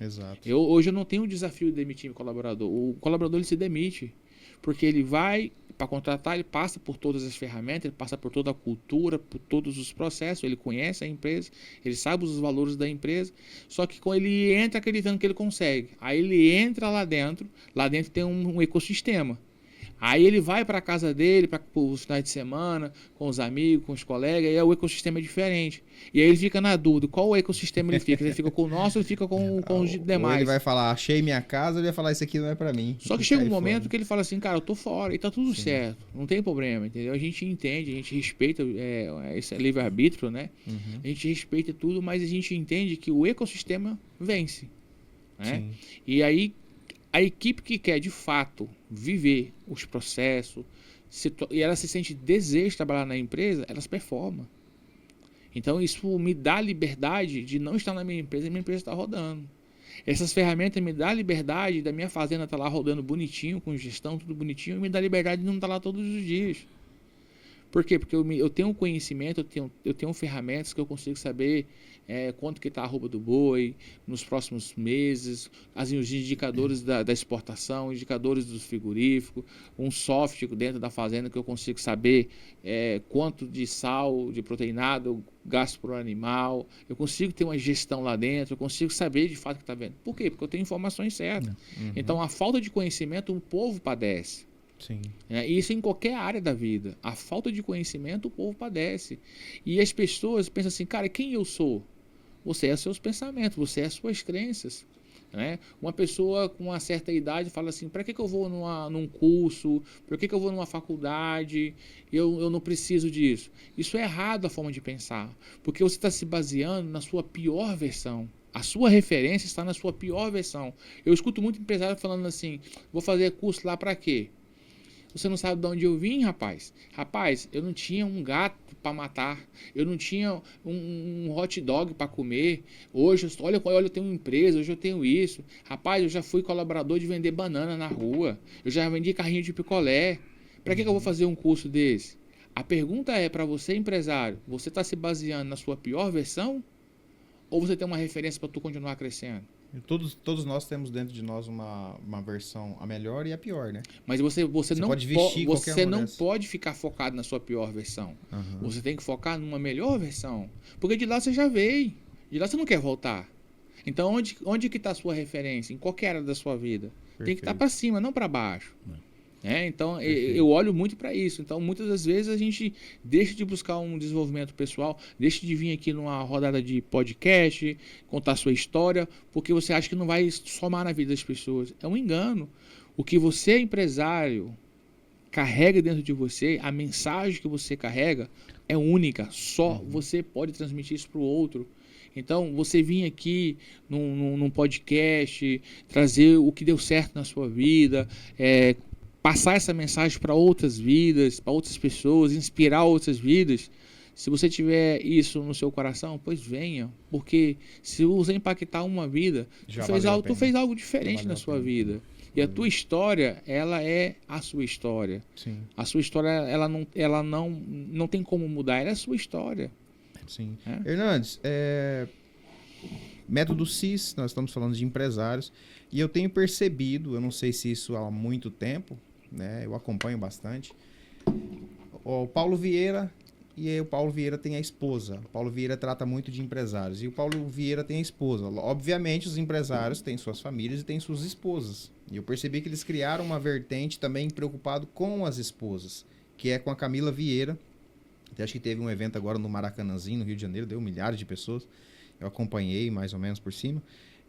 Exato. Hoje eu não tenho o desafio de demitir o colaborador. O colaborador ele se demite, porque ele vai para contratar, ele passa por todas as ferramentas, ele passa por toda a cultura, por todos os processos, ele conhece a empresa, ele sabe os valores da empresa, só que quando ele entra acreditando que ele consegue, aí ele entra lá dentro tem um ecossistema. Aí ele vai para a casa dele, para os finais de semana, com os amigos, com os colegas, e aí o ecossistema é diferente. E aí ele fica na dúvida, qual ecossistema ele fica? Ele fica com o nosso ou ele fica com os demais? Ou ele vai falar, achei minha casa, ele vai falar, isso aqui não é para mim. Só que chega um momento que ele fala assim, cara, eu tô fora e tá tudo certo, não tem problema, entendeu? A gente entende, a gente respeita, esse é livre-arbítrio, né? A gente respeita tudo, mas a gente entende que o ecossistema vence, né? E aí, a equipe que quer, de fato, viver os processos, e ela se sente desejo de trabalhar na empresa, elas performam. Então, isso me dá liberdade de não estar na minha empresa e minha empresa está rodando. Essas ferramentas me dão liberdade da minha fazenda estar lá rodando bonitinho, com gestão, tudo bonitinho, e me dá liberdade de não estar lá todos os dias. Por quê? Porque eu tenho conhecimento, eu tenho ferramentas que eu consigo saber quanto que está a arroba do boi nos próximos meses, os indicadores da exportação, indicadores do frigorífico, um software dentro da fazenda que eu consigo saber quanto de sal, de proteinado eu gasto por animal, eu consigo ter uma gestão lá dentro, eu consigo saber de fato o que está vendo. Por quê? Porque eu tenho informações certas. Então, a falta de conhecimento, o povo padece. Sim. Isso em qualquer área da vida. A falta de conhecimento, o povo padece. E as pessoas pensam assim, cara, quem eu sou? Você é seus pensamentos, você é suas crenças. Né? Uma pessoa com uma certa idade fala assim, para que eu vou num curso? Por que eu vou numa faculdade? Eu não preciso disso. Isso é errado a forma de pensar. Porque você está se baseando na sua pior versão. A sua referência está na sua pior versão. Eu escuto muito empresário falando assim, vou fazer curso lá para quê? Você não sabe de onde eu vim, rapaz? Rapaz, eu não tinha um gato para matar. Eu não tinha um hot dog para comer. Hoje, olha, eu tenho uma empresa, hoje eu tenho isso. Rapaz, eu já fui colaborador de vender banana na rua. Eu já vendi carrinho de picolé. Para que eu vou fazer um curso desse? A pergunta é para você, empresário, você está se baseando na sua pior versão? Ou você tem uma referência para tu continuar crescendo? Todos nós temos dentro de nós uma versão, a melhor e a pior, né? Mas você não pode vestir você não dessas. pode ficar focado na sua pior versão. Você tem que focar numa melhor versão. Porque de lá você já veio. De lá você não quer voltar. Então onde que está a sua referência? Em qualquer área da sua vida. Perfeito. Tem que estar para cima, não para baixo. Então, eu olho muito para isso. Então, muitas das vezes a gente deixa de buscar um desenvolvimento pessoal, deixa de vir aqui numa rodada de podcast, contar sua história, porque você acha que não vai somar na vida das pessoas. É um engano. O que você, empresário, carrega dentro de você, a mensagem que você carrega é única. Só você pode transmitir isso para o outro. Então, você vir aqui num podcast, trazer o que deu certo na sua vida, passar essa mensagem para outras vidas, para outras pessoas, inspirar outras vidas. Se você tiver isso no seu coração, pois venha. Porque se você impactar uma vida, tu fez algo diferente na sua vida. E a tua história, ela é a sua história. Sim. A sua história, ela não tem como mudar, ela é a sua história. Sim. Hernandes, método CIS, nós estamos falando de empresários, e eu tenho percebido, eu não sei se isso há muito tempo, né? Eu acompanho bastante. O Paulo Vieira, e o Paulo Vieira tem a esposa. O Paulo Vieira trata muito de empresários. E o Paulo Vieira tem a esposa. Obviamente, os empresários têm suas famílias e têm suas esposas. E eu percebi que eles criaram uma vertente também preocupado com as esposas, que é com a Camila Vieira. Até acho que teve um evento agora no Maracanãzinho, no Rio de Janeiro, deu milhares de pessoas. Eu acompanhei mais ou menos por cima.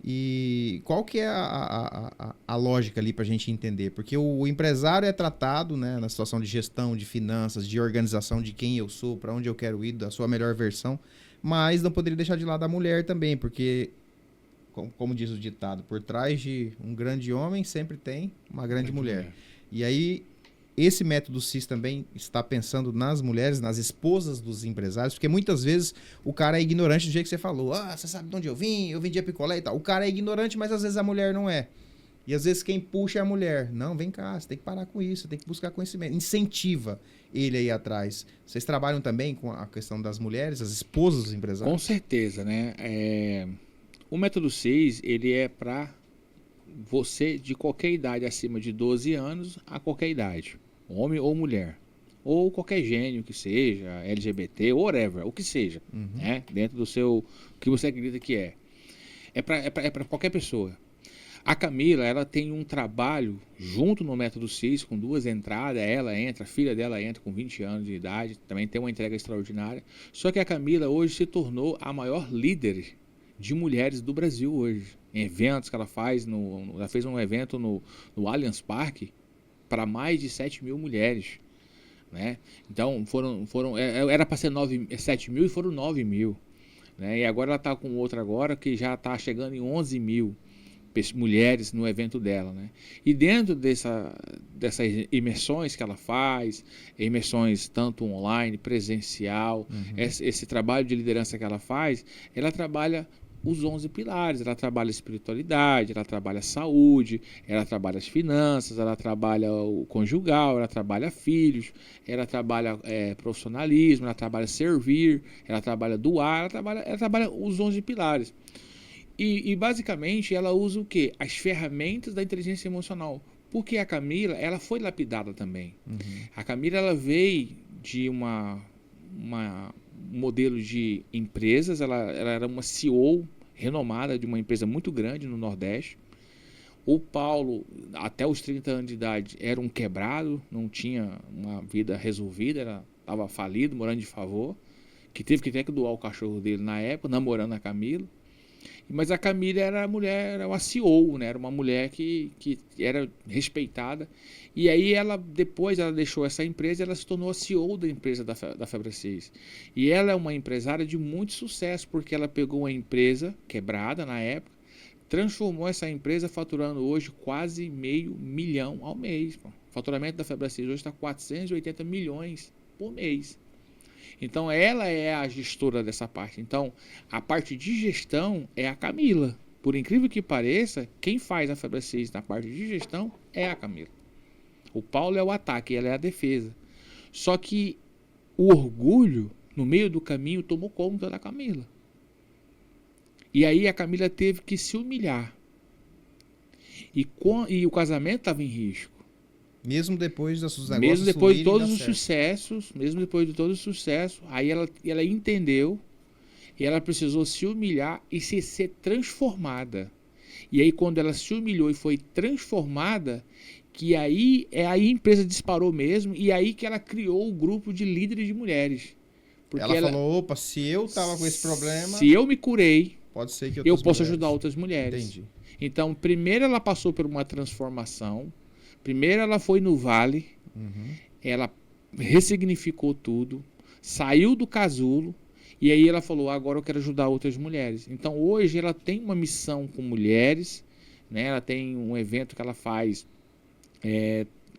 E qual que é a lógica ali para a gente entender? Porque o empresário é tratado, né, na situação de gestão, de finanças, de organização de quem eu sou, para onde eu quero ir, da sua melhor versão, mas não poderia deixar de lado a mulher também, porque, como diz o ditado, por trás de um grande homem sempre tem uma grande mulher. E aí esse método CIS também está pensando nas mulheres, nas esposas dos empresários, porque muitas vezes o cara é ignorante do jeito que você falou. Ah, você sabe de onde eu vendia picolé e tal. O cara é ignorante, mas às vezes a mulher não é. E às vezes quem puxa é a mulher. Não, vem cá, você tem que parar com isso, você tem que buscar conhecimento. Incentiva ele aí atrás. Vocês trabalham também com a questão das mulheres, as esposas dos empresários? Com certeza, né? O método 6, ele é para você de qualquer idade, acima de 12 anos a qualquer idade. Homem ou mulher. Ou qualquer gênio que seja, LGBT, whatever, o que seja. Né? Dentro do seu... o que você acredita que é. É para qualquer pessoa. A Camila, ela tem um trabalho junto no método CIS, com 2 entradas, ela entra, a filha dela entra com 20 anos de idade, também tem uma entrega extraordinária. Só que a Camila hoje se tornou a maior líder de mulheres do Brasil hoje. Em eventos que ela faz, ela fez um evento no Allianz Parque para mais de 7 mil mulheres. Né? Então, era para ser 7 mil e foram 9 mil. Né? E agora ela está com outra agora que já está chegando em 11 mil mulheres no evento dela, né? E dentro dessas imersões que ela faz, imersões tanto online, presencial, esse trabalho de liderança que ela faz, ela trabalha os 11 pilares, ela trabalha a espiritualidade, ela trabalha a saúde, ela trabalha as finanças, ela trabalha o conjugal, ela trabalha filhos, ela trabalha profissionalismo, ela trabalha servir, ela trabalha doar, ela trabalha os 11 pilares. E basicamente ela usa o quê? As ferramentas da inteligência emocional. Porque a Camila, ela foi lapidada também. A Camila, ela veio de um modelo de empresas, ela era uma CEO renomada de uma empresa muito grande no Nordeste. O Paulo, até os 30 anos de idade, era um quebrado, não tinha uma vida resolvida, estava falido, morando de favor, que teve que doar o cachorro dele na época, namorando a Camila. Mas a Camila era era uma CEO, né? Era uma mulher que era respeitada. E aí depois ela deixou essa empresa e ela se tornou a CEO da empresa da Febre 6. E ela é uma empresária de muito sucesso, porque ela pegou uma empresa quebrada na época, transformou essa empresa faturando hoje quase $500 milhão ao mês. Pô. O faturamento da Febre 6 hoje está 480 milhões por mês. Então, ela é a gestora dessa parte. Então, a parte de gestão é a Camila. Por incrível que pareça, quem faz a Febre 6 na parte de gestão é a Camila. O Paulo é o ataque, ela é a defesa. Só que o orgulho, no meio do caminho, tomou conta da Camila. E aí a Camila teve que se humilhar. E o casamento estava em risco. Mesmo depois dos negócios mesmo depois de todos os sucessos, aí ela entendeu e ela precisou se humilhar e ser transformada. E aí quando ela se humilhou e foi transformada, que aí a empresa disparou mesmo, e aí que ela criou o grupo de líderes de mulheres. Porque ela falou, opa, se eu tava com esse problema, se eu me curei, pode ser que eu posso ajudar outras mulheres. Entendi. Então, primeiro ela passou por uma transformação. Primeiro ela foi no vale, ela ressignificou tudo, saiu do casulo, e aí ela falou, agora eu quero ajudar outras mulheres. Então hoje ela tem uma missão com mulheres, né? Ela tem um evento que ela faz,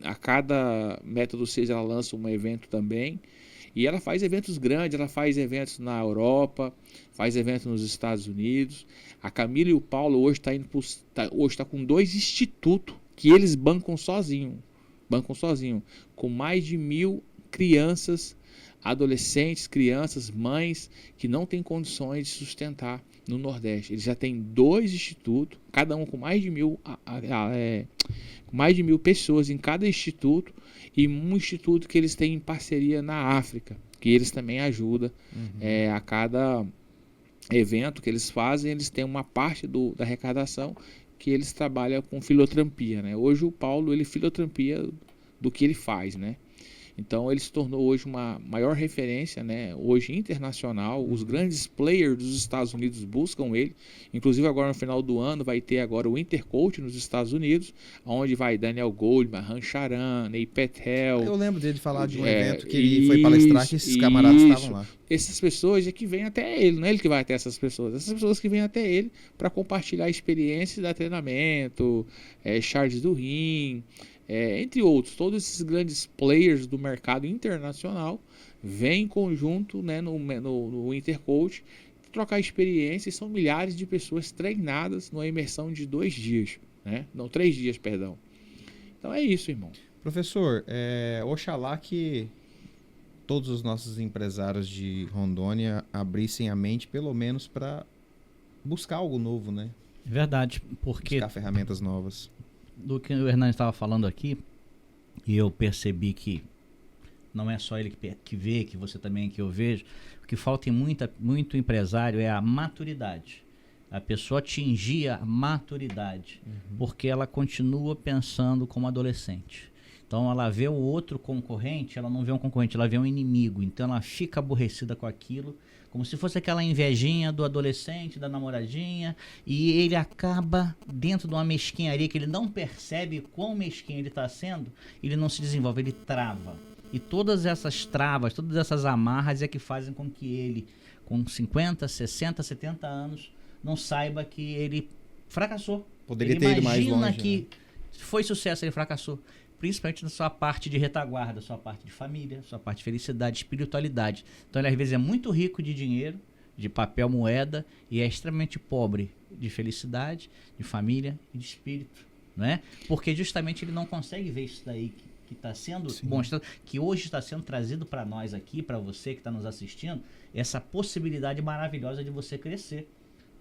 a cada método 6 ela lança um evento também, e ela faz eventos grandes, ela faz eventos na Europa, faz eventos nos Estados Unidos. A Camila e o Paulo hoje está com 2 institutos, que eles bancam sozinho, com mais de 1.000 crianças, adolescentes, crianças, mães, que não têm condições de sustentar no Nordeste. Eles já têm 2 institutos, cada um com mais de 1.000 pessoas em cada instituto, e um instituto que eles têm em parceria na África, que eles também ajudam. A cada evento que eles fazem, eles têm uma parte da arrecadação que eles trabalham com filoterapia, né? Hoje o Paulo, ele filoterapia do que ele faz, né? Então ele se tornou hoje uma maior referência, né? Hoje internacional, os grandes players dos Estados Unidos buscam ele. Inclusive agora no final do ano vai ter agora o Intercoach nos Estados Unidos, onde vai Daniel Goleman, Rancharan, Ney Patel. Eu lembro dele falar de um evento que ele foi palestrar, que esses camaradas estavam lá. Essas pessoas é que vêm até ele, não é ele que vai até essas pessoas que vêm até ele para compartilhar experiências, dar treinamento, Charles do Rim, entre outros, todos esses grandes players do mercado internacional vêm em conjunto, né, no Intercoach, trocar experiências. São milhares de pessoas treinadas numa imersão de 2 dias, né? Não, 3 dias, perdão. Então é isso, irmão. Professor, oxalá que todos os nossos empresários de Rondônia abrissem a mente, pelo menos para buscar algo novo, né? Verdade, porque buscar ferramentas novas. Do que o Hernani estava falando aqui, e eu percebi que não é só ele que vê, que você também, que eu vejo, o que falta em muito empresário é a maturidade. A pessoa atingir a maturidade, porque ela continua pensando como adolescente. Então ela vê o outro concorrente, ela não vê um concorrente, ela vê um inimigo. Então ela fica aborrecida com aquilo, como se fosse aquela invejinha do adolescente, da namoradinha, e ele acaba dentro de uma mesquinharia que ele não percebe quão mesquinho ele está sendo, ele não se desenvolve, ele trava. E todas essas travas, todas essas amarras é que fazem com que ele, com 50, 60, 70 anos, não saiba que ele fracassou. Poderia ele ter ido mais imagina longe, que né? foi sucesso, ele fracassou. Principalmente na sua parte de retaguarda, sua parte de família, sua parte de felicidade, espiritualidade. Então ele às vezes é muito rico de dinheiro, de papel, moeda, e é extremamente pobre de felicidade, de família e de espírito, né? Porque justamente ele não consegue ver isso daí que está sendo mostrado, que hoje está sendo trazido para nós aqui, para você que está nos assistindo, essa possibilidade maravilhosa de você crescer.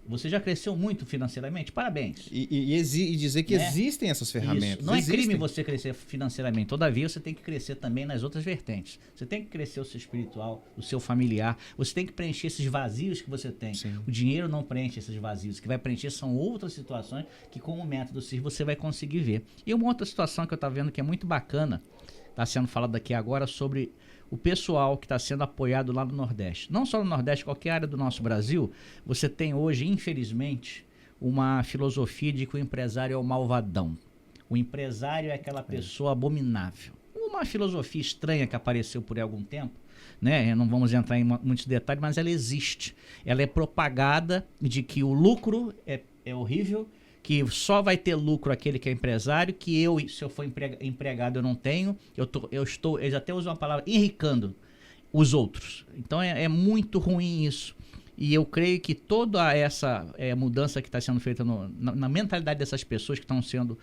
Você já cresceu muito financeiramente? Parabéns. E dizer que existem essas ferramentas. Isso. Não existem. É crime você crescer financeiramente. Todavia, você tem que crescer também nas outras vertentes. Você tem que crescer o seu espiritual, o seu familiar. Você tem que preencher esses vazios que você tem. Sim. O dinheiro não preenche esses vazios. O que vai preencher são outras situações que, com o método CIR, você vai conseguir ver. E uma outra situação que eu estou vendo que é muito bacana, está sendo falado aqui agora, sobre o pessoal que está sendo apoiado lá no Nordeste. Não só no Nordeste, qualquer área do nosso Brasil, você tem hoje, infelizmente, uma filosofia de que o empresário é o malvadão. O empresário é aquela pessoa abominável. Uma filosofia estranha que apareceu por algum tempo, né? Não vamos entrar em muitos detalhes, mas ela existe. Ela é propagada de que o lucro é horrível, que só vai ter lucro aquele que é empresário, que se eu for empregado, eu não tenho. Eles até usam a palavra enricando os outros. Então é muito ruim isso. E eu creio que toda essa mudança que está sendo feita na mentalidade dessas pessoas que estão sendo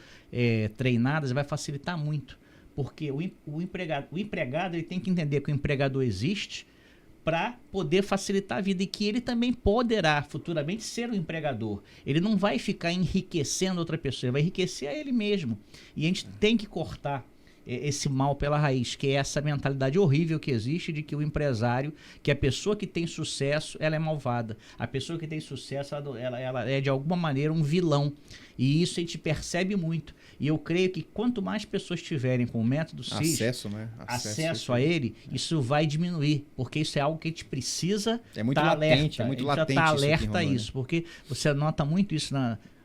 treinadas vai facilitar muito. Porque o empregado ele tem que entender que o empregador existe para poder facilitar a vida e que ele também poderá futuramente ser um empregador. Ele não vai ficar enriquecendo outra pessoa, ele vai enriquecer a ele mesmo. E a gente tem que cortar esse mal pela raiz, que é essa mentalidade horrível que existe de que o empresário, que a pessoa que tem sucesso, ela é malvada. A pessoa que tem sucesso, ela é de alguma maneira um vilão. E isso a gente percebe muito. E eu creio que quanto mais pessoas tiverem com o método CIS, acesso a ele, isso vai diminuir. Porque isso é algo que a gente precisa estar alerta. É muito latente alerta a isso, porque você nota muito isso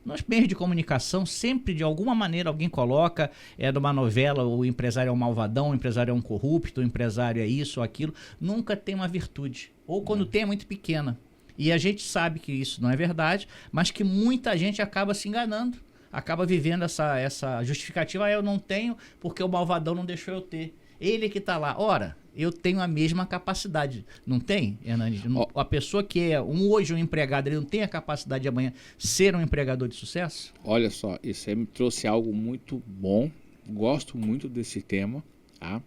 nos meios de comunicação. Sempre, de alguma maneira, alguém coloca numa novela, o empresário é um malvadão, o empresário é um corrupto, o empresário é isso ou aquilo. Nunca tem uma virtude. Ou quando tem, é muito pequena. E a gente sabe que isso não é verdade, mas que muita gente acaba se enganando, acaba vivendo essa justificativa. Eu não tenho porque o malvadão não deixou eu ter. Ele que está lá. Ora, eu tenho a mesma capacidade. Não tem, Hernani? A pessoa que é hoje um empregado, ele não tem a capacidade de amanhã ser um empregador de sucesso? Olha só, isso me trouxe algo muito bom. Gosto muito desse tema. Tá?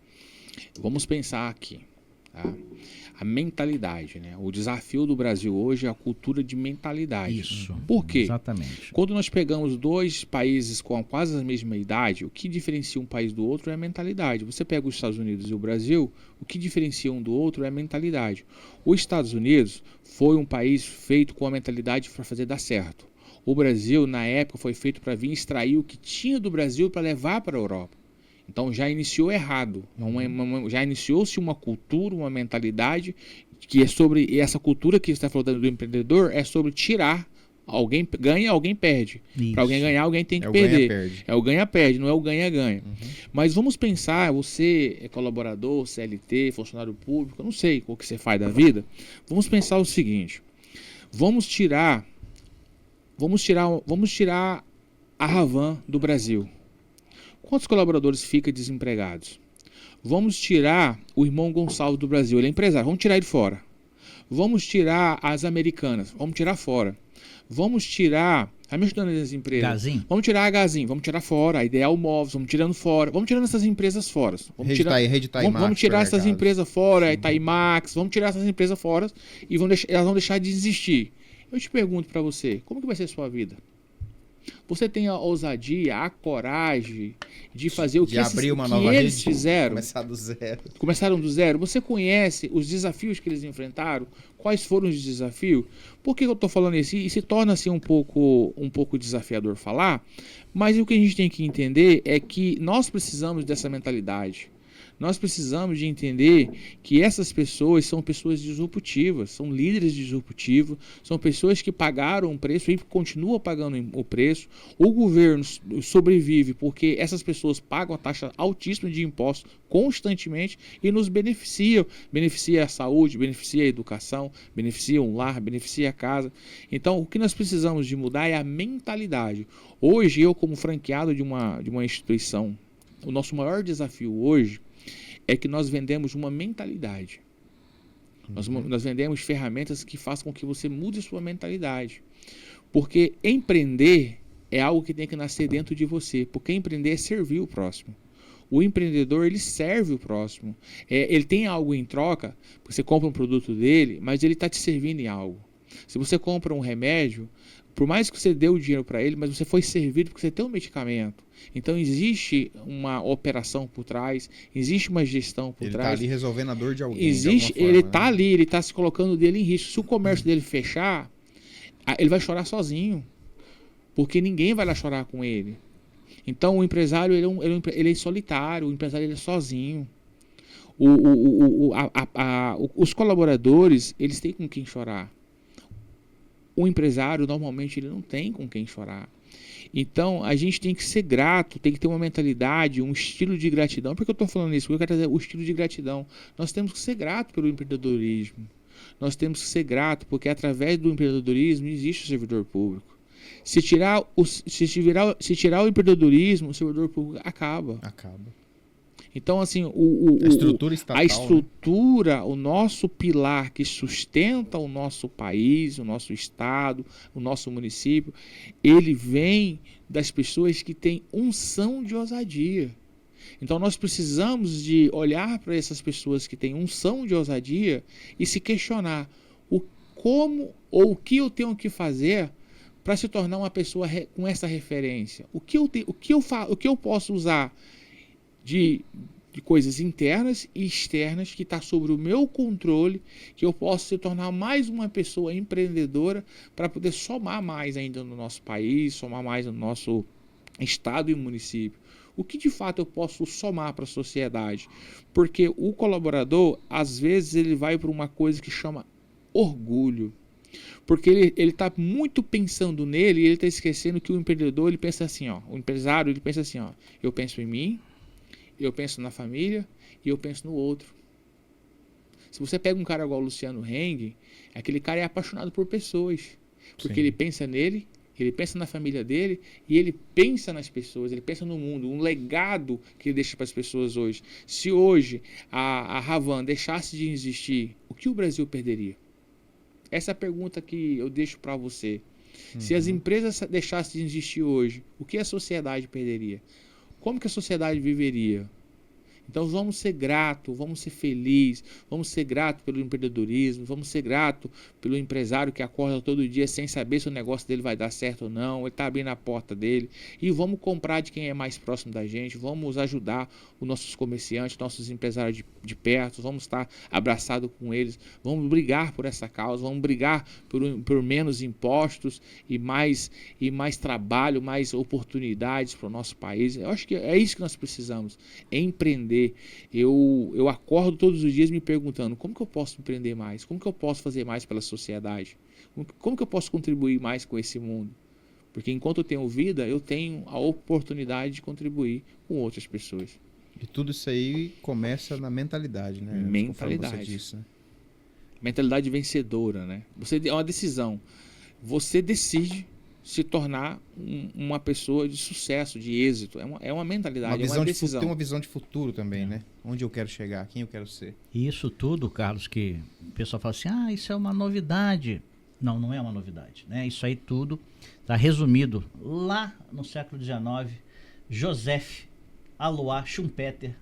Vamos pensar aqui. Tá? A mentalidade, né? O desafio do Brasil hoje é a cultura de mentalidade. Isso. Por quê? Exatamente. Quando nós pegamos 2 países com quase a mesma idade, o que diferencia um país do outro é a mentalidade. Você pega os Estados Unidos e o Brasil, o que diferencia um do outro é a mentalidade. Os Estados Unidos foi um país feito com a mentalidade para fazer dar certo. O Brasil, na época, foi feito para vir extrair o que tinha do Brasil para levar para a Europa. Então já iniciou errado, já iniciou-se uma cultura, uma mentalidade que é sobre, essa cultura que você está falando do empreendedor é sobre tirar, alguém ganha, alguém perde. Para alguém ganhar, alguém tem que perder. É o ganha-perde, não é o ganha-ganha. Mas vamos pensar, você é colaborador, CLT, funcionário público, eu não sei o que você faz da vida, vamos pensar o seguinte, vamos tirar a Ravan do Brasil. Quantos colaboradores ficam desempregados? Vamos tirar o irmão Gonçalves do Brasil, ele é empresário, vamos tirar ele fora. Vamos tirar as Americanas, vamos tirar fora. Vamos tirar a mistura das empresas. Gazinho? Vamos tirar a Gazinho, vamos tirar fora. A Ideal Móveis, vamos tirando fora. Vamos tirando essas empresas fora. Vamos tirar essas empresas fora, a Itaimax, vamos tirar essas empresas fora e elas vão deixar de existir. Eu te pergunto para você, como que vai ser a sua vida? Você tem a ousadia, a coragem de fazer o que eles fizeram? Começar do zero. Começaram do zero. Você conhece os desafios que eles enfrentaram? Quais foram os desafios? Por que eu estou falando isso? E se torna assim um pouco desafiador falar, mas o que a gente tem que entender é que nós precisamos dessa mentalidade. Nós precisamos de entender que essas pessoas são pessoas disruptivas, são líderes disruptivos, são pessoas que pagaram um preço e continuam pagando o preço. O governo sobrevive porque essas pessoas pagam a taxa altíssima de impostos constantemente e nos beneficiam. Beneficia a saúde, beneficia a educação, beneficia o lar, beneficia a casa. Então, o que nós precisamos de mudar é a mentalidade. Hoje, eu como franqueado de uma instituição, o nosso maior desafio hoje é que nós vendemos uma mentalidade. Nós vendemos ferramentas que façam com que você mude a sua mentalidade. Porque empreender é algo que tem que nascer dentro de você. Porque empreender é servir o próximo. O empreendedor, ele serve o próximo. Ele tem algo em troca, você compra um produto dele, mas ele está te servindo em algo. Se você compra um remédio, por mais que você dê o dinheiro para ele, mas você foi servido porque você tem um medicamento. Então existe uma operação por trás, existe uma gestão por trás. Ele está ali resolvendo a dor de alguém. Ele está ali, ele está se colocando dele em risco. Se o comércio dele fechar, ele vai chorar sozinho, porque ninguém vai lá chorar com ele. Então o empresário ele é solitário, o empresário ele é sozinho. Os colaboradores, eles têm com quem chorar. O empresário, normalmente, ele não tem com quem chorar. Então, a gente tem que ser grato, tem que ter uma mentalidade, um estilo de gratidão. Por que eu estou falando isso? Porque eu quero dizer o estilo de gratidão. Nós temos que ser grato pelo empreendedorismo. Nós temos que ser grato porque, através do empreendedorismo, existe o servidor público. Se tirar o empreendedorismo, o servidor público acaba. Então, assim, a estrutura estatal, a estrutura, né? O nosso pilar que sustenta o nosso país, o nosso estado, o nosso município, ele vem das pessoas que têm unção de ousadia. Então, nós precisamos de olhar para essas pessoas que têm unção de ousadia e se questionar o que eu tenho que fazer para se tornar uma pessoa com essa referência. O que eu posso usar de coisas internas e externas que está sobre o meu controle, que eu posso se tornar mais uma pessoa empreendedora para poder somar mais ainda no nosso país, somar mais no nosso estado e município. O que de fato eu posso somar para a sociedade? Porque o colaborador, às vezes, ele vai para uma coisa que chama orgulho. Porque ele está muito pensando nele e ele está esquecendo que o empreendedor, ele pensa assim, o empresário, ele pensa assim, eu penso em mim, eu penso na família e eu penso no outro. Se você pega um cara igual o Luciano Heng, aquele cara é apaixonado por pessoas. Porque ele pensa nele, ele pensa na família dele e ele pensa nas pessoas, ele pensa no mundo, um legado que ele deixa para as pessoas hoje. Se hoje a Havan deixasse de existir, o que o Brasil perderia? Essa é a pergunta que eu deixo para você. Se as empresas deixassem de existir hoje, o que a sociedade perderia? Como que a sociedade viveria? Então vamos ser gratos, vamos ser felizes, vamos ser gratos pelo empreendedorismo, vamos ser gratos pelo empresário que acorda todo dia sem saber se o negócio dele vai dar certo ou não, ele está abrindo a porta dele, e vamos comprar de quem é mais próximo da gente, vamos ajudar os nossos comerciantes, nossos empresários de perto, vamos estar abraçados com eles, vamos brigar por essa causa, vamos brigar por menos impostos e mais trabalho, mais oportunidades para o nosso país. Eu acho que é isso que nós precisamos, empreender. Eu acordo todos os dias me perguntando como que eu posso empreender mais, como que eu posso fazer mais pela sociedade, como que eu posso contribuir mais com esse mundo, porque enquanto eu tenho vida, eu tenho a oportunidade de contribuir com outras pessoas. E tudo isso aí começa na mentalidade, né? Mentalidade. Você disse, né? Mentalidade vencedora, né? É uma decisão. Você decide se tornar uma pessoa de sucesso, de êxito. É uma mentalidade, é uma decisão. Tem uma visão de futuro também, né? Onde eu quero chegar, quem eu quero ser. E isso tudo, Carlos, que o pessoal fala assim, isso é uma novidade. Não, não é uma novidade, né? Isso aí tudo está resumido lá no século XIX. Joseph Alois Schumpeter,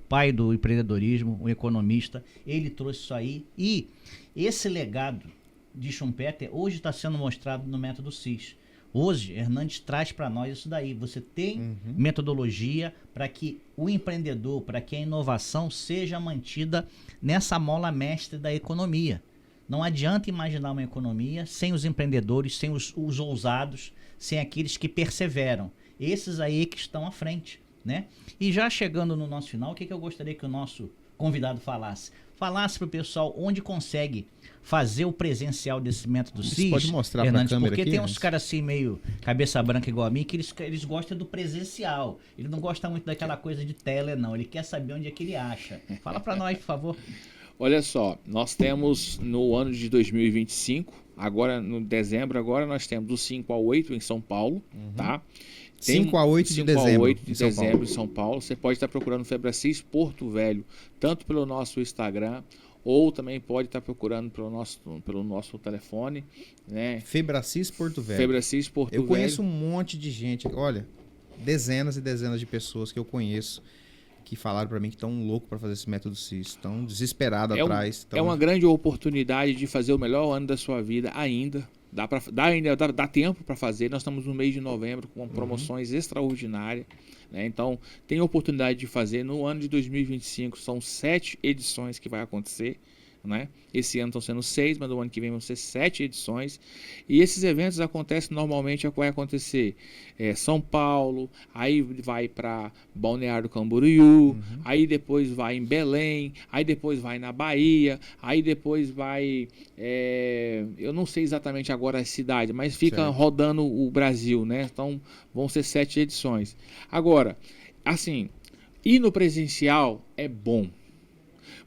pai do empreendedorismo, um economista, ele trouxe isso aí. E esse legado de Schumpeter hoje está sendo mostrado no método CIS. Hoje, Hernandes traz para nós isso daí. Você tem metodologia para que o empreendedor, para que a inovação seja mantida nessa mola mestre da economia. Não adianta imaginar uma economia sem os empreendedores, sem os ousados, sem aqueles que perseveram. Esses aí que estão à frente, né? E já chegando no nosso final, o que eu gostaria que o nosso convidado falasse? Falasse para o pessoal onde consegue fazer o presencial desse método CIS. Pode mostrar para a câmera porque aqui, tem uns caras assim meio cabeça branca igual a mim que eles gostam do presencial. Ele não gosta muito daquela coisa de tele, não. Ele quer saber onde é que ele acha. Fala para nós, por favor. Olha só, nós temos no ano de 2025, agora no dezembro, agora nós temos do 5 ao 8 em São Paulo, tá? 5 a 8 de dezembro, 5 a 8 de dezembro em São Paulo. Você pode estar procurando Febracis Porto Velho, tanto pelo nosso Instagram, ou também pode estar procurando pelo nosso telefone, né? Febracis Porto Velho. Febracis Porto Velho. Eu conheço um monte de gente, olha, dezenas e dezenas de pessoas que eu conheço que falaram para mim que estão loucos para fazer esse método CIS, estão desesperados atrás. É uma grande oportunidade de fazer o melhor ano da sua vida ainda. Dá tempo para fazer. Nós estamos no mês de novembro com promoções extraordinárias, né? Então, tem oportunidade de fazer. No ano de 2025, são 7 edições que vai acontecer, né? Esse ano estão sendo 6, mas no ano que vem vão ser 7 edições. E esses eventos acontecem normalmente, vai acontecer São Paulo, aí vai para Balneário Camboriú, aí depois vai em Belém, aí depois vai na Bahia, aí depois vai, eu não sei exatamente agora a cidade, mas fica rodando o Brasil, né? Então vão ser 7 edições. Agora, assim, ir no presencial é bom.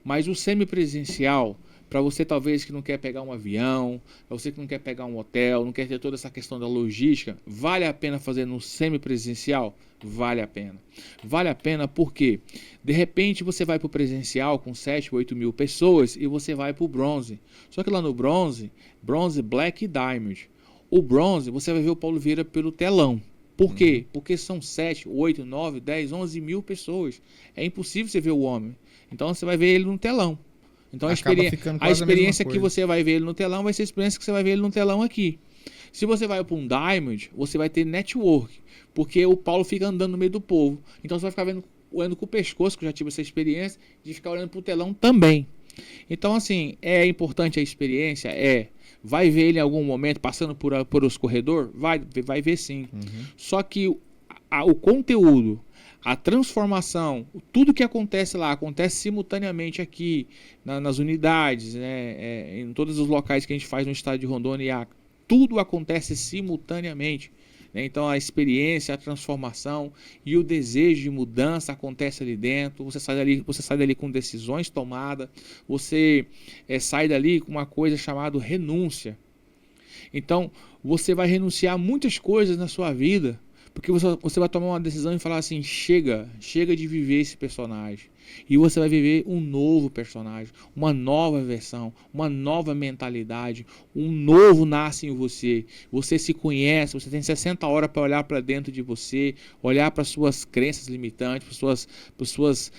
Mas o semipresencial, para você talvez que não quer pegar um avião, para você que não quer pegar um hotel, não quer ter toda essa questão da logística, vale a pena fazer no semipresencial? Vale a pena. Vale a pena porque, de repente, você vai para o presencial com 7, 8 mil pessoas e você vai para o bronze. Só que lá no bronze, Black e Diamond. O bronze, você vai ver o Paulo Vieira pelo telão. Por quê? Porque são 7, 8, 9, 10, 11 mil pessoas. É impossível você ver o homem. Então você vai ver ele no telão. Então a experiência que você vai ver ele no telão vai ser a experiência que você vai ver ele no telão aqui. Se você vai para um Diamond, você vai ter network, porque o Paulo fica andando no meio do povo. Então você vai ficar olhando com o pescoço, que eu já tive essa experiência, de ficar olhando para o telão também. Então assim, é importante a experiência? Vai ver ele em algum momento passando por os corredores? Vai ver sim. Só que o conteúdo, a transformação, tudo que acontece lá, acontece simultaneamente aqui, nas unidades, né, em todos os locais que a gente faz no estado de Rondônia e Acre. Tudo acontece simultaneamente, né? Então a experiência, a transformação e o desejo de mudança acontece ali dentro. Você sai dali com decisões tomadas, você sai dali com uma coisa chamada renúncia. Então você vai renunciar a muitas coisas na sua vida, porque você vai tomar uma decisão e falar assim, chega de viver esse personagem. E você vai viver um novo personagem, uma nova versão, uma nova mentalidade, um novo nasce em você. Você se conhece, você tem 60 horas para olhar para dentro de você, olhar para suas crenças limitantes, para suas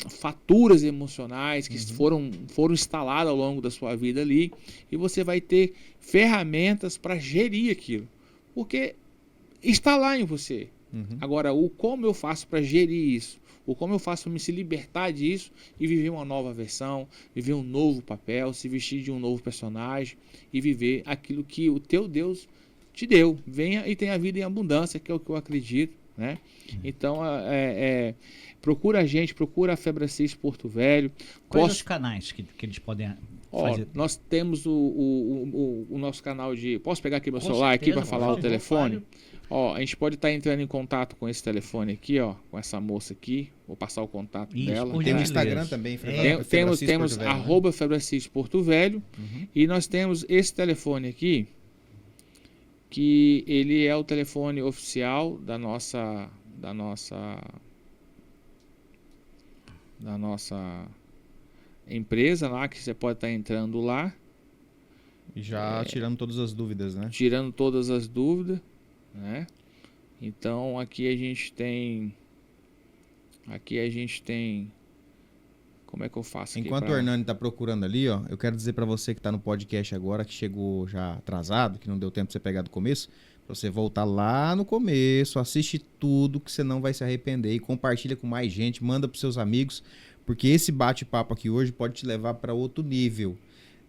faturas emocionais que foram instaladas ao longo da sua vida ali, e você vai ter ferramentas para gerir aquilo. Porque está lá em você. Agora, como eu faço para gerir isso? Ou como eu faço para me se libertar disso e viver uma nova versão, viver um novo papel, se vestir de um novo personagem e viver aquilo que o teu Deus te deu. Venha e tenha vida em abundância, que é o que eu acredito, né? Então, procura a gente, procura a Febracis Porto Velho. Quais os canais que eles podem fazer? Nós temos o nosso canal de... Posso pegar aqui meu celular aqui para falar o telefone? A gente pode estar entrando em contato com esse telefone aqui, com essa moça aqui. Vou passar o contato dela. Tem o Instagram também, temos @Febracis Porto Velho. E nós temos esse telefone aqui, que ele é o telefone oficial da nossa empresa lá, que você pode estar entrando lá. Já tirando todas as dúvidas, né? Tirando todas as dúvidas, né? Então aqui a gente tem... Como é que eu faço aqui? Enquanto o Hernani tá procurando ali, ó, eu quero dizer para você que tá no podcast agora, que chegou já atrasado, que não deu tempo de você pegar do começo, pra você voltar lá no começo, assiste tudo que você não vai se arrepender e compartilha com mais gente, manda pros seus amigos, porque esse bate-papo aqui hoje pode te levar para outro nível.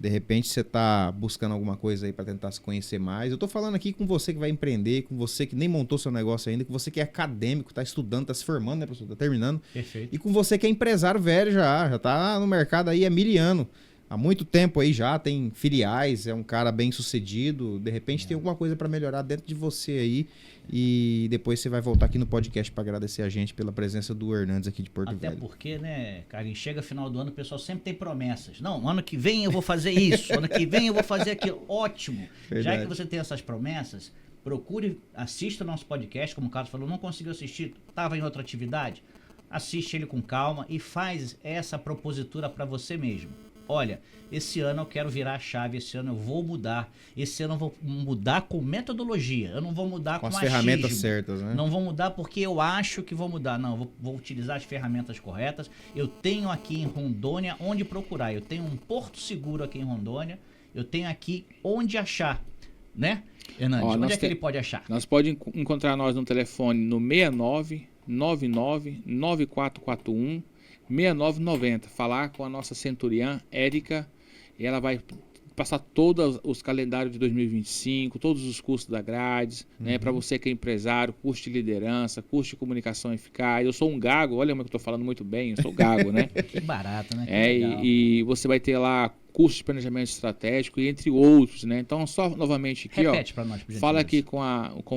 De repente você tá buscando alguma coisa aí para tentar se conhecer mais. Eu tô falando aqui com você que vai empreender, com você que nem montou seu negócio ainda, com você que é acadêmico, tá estudando, tá se formando, né, professor? Tá terminando. Perfeito. E com você que é empresário velho já tá no mercado aí há 1000 anos. Há muito tempo aí já, tem filiais, é um cara bem sucedido. De repente tem alguma coisa para melhorar dentro de você aí. E depois você vai voltar aqui no podcast para agradecer a gente pela presença do Hernandes aqui de Porto Velho. Até porque, né, Carlinhos, chega final do ano, o pessoal sempre tem promessas. Não, ano que vem eu vou fazer isso, ano que vem eu vou fazer aquilo. Ótimo. Verdade. Já que você tem essas promessas, procure, assista o nosso podcast, como o Carlos falou, não conseguiu assistir, estava em outra atividade, assiste ele com calma e faz essa propositura para você mesmo. Olha, esse ano eu quero virar a chave, esse ano eu vou mudar, esse ano eu vou mudar com metodologia, eu não vou mudar com as achismo. ferramentas certas, né? Não vou mudar porque eu acho que vou mudar, não, vou utilizar as ferramentas corretas. Eu tenho aqui em Rondônia onde procurar, eu tenho um porto seguro aqui em Rondônia, eu tenho aqui onde achar, né, Hernandes? Onde é que ele pode achar? Nós pode encontrar nós no telefone no 69 99 9441 6990, falar com a nossa centuriã, Érica, e ela vai passar todos os calendários de 2025, todos os cursos da grades, né, para você que é empresário, curso de liderança, curso de comunicação eficaz. Eu sou um gago, olha como eu estou falando muito bem, eu sou gago, né? Que barato, né? Que e você vai ter lá curso de planejamento estratégico e entre outros, né? Então, só novamente aqui, repete para nós, por fala aqui com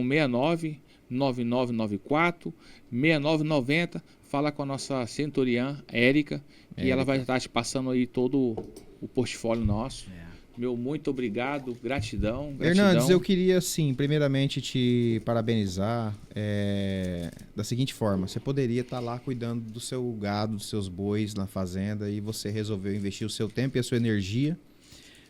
69 9994 6990, fala com a nossa centuriã, Érica, e ela vai estar te passando aí todo o portfólio nosso. Meu muito obrigado, gratidão. Hernandes, eu queria, assim, primeiramente te parabenizar da seguinte forma. Você poderia estar lá cuidando do seu gado, dos seus bois na fazenda e você resolveu investir o seu tempo e a sua energia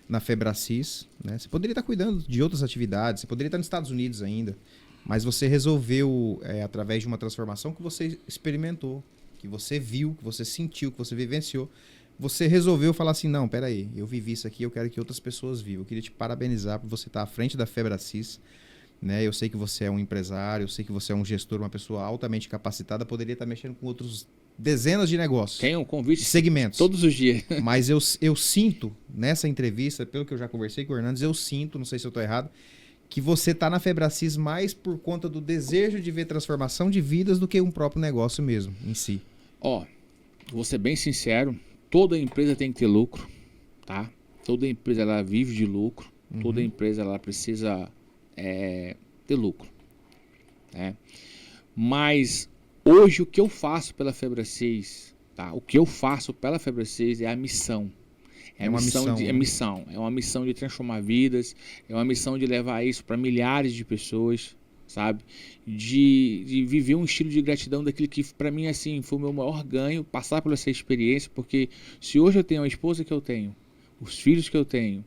na Febracis, né? Você poderia estar cuidando de outras atividades, você poderia estar nos Estados Unidos ainda, mas você resolveu, através de uma transformação que você experimentou, que você viu, que você sentiu, que você vivenciou, você resolveu falar assim, não, peraí, eu vivi isso aqui, eu quero que outras pessoas vivam. Eu queria te parabenizar por você estar à frente da Febracis, né? Eu sei que você é um empresário, eu sei que você é um gestor, uma pessoa altamente capacitada, poderia estar mexendo com outros dezenas de negócios. Tem um convite segmentos. Todos os dias. Mas eu sinto, nessa entrevista, pelo que eu já conversei com o Hernandes, eu sinto, não sei se eu estou errado, que você está na Febracis mais por conta do desejo de ver transformação de vidas do que um próprio negócio mesmo, em si. Vou ser bem sincero, toda empresa tem que ter lucro, tá? Toda empresa ela vive de lucro, toda empresa ela precisa ter lucro, né? Mas hoje o que eu faço pela Febracis, tá? O que eu faço pela Febracis é a missão. É uma missão de transformar vidas, é uma missão de levar isso para milhares de pessoas, sabe? De viver um estilo de gratidão daquilo que para mim assim foi o meu maior ganho, passar por essa experiência, porque se hoje eu tenho a esposa que eu tenho, os filhos que eu tenho,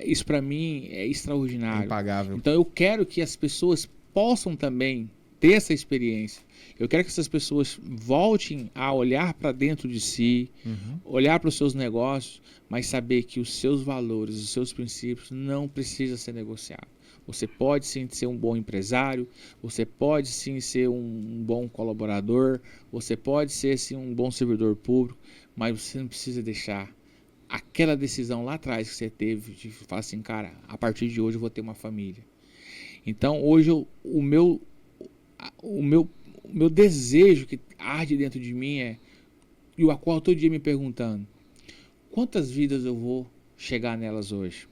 isso para mim é extraordinário. É impagável. Então eu quero que as pessoas possam também ter essa experiência. Eu quero que essas pessoas voltem a olhar para dentro de si, olhar para os seus negócios, mas saber que os seus valores, os seus princípios não precisam ser negociados. Você pode sim ser um bom empresário, você pode sim ser um bom colaborador, você pode ser sim um bom servidor público, mas você não precisa deixar aquela decisão lá atrás que você teve de falar assim, cara, a partir de hoje eu vou ter uma família. Então hoje o meu desejo que arde dentro de mim e o qual todo dia me perguntando, quantas vidas eu vou chegar nelas hoje?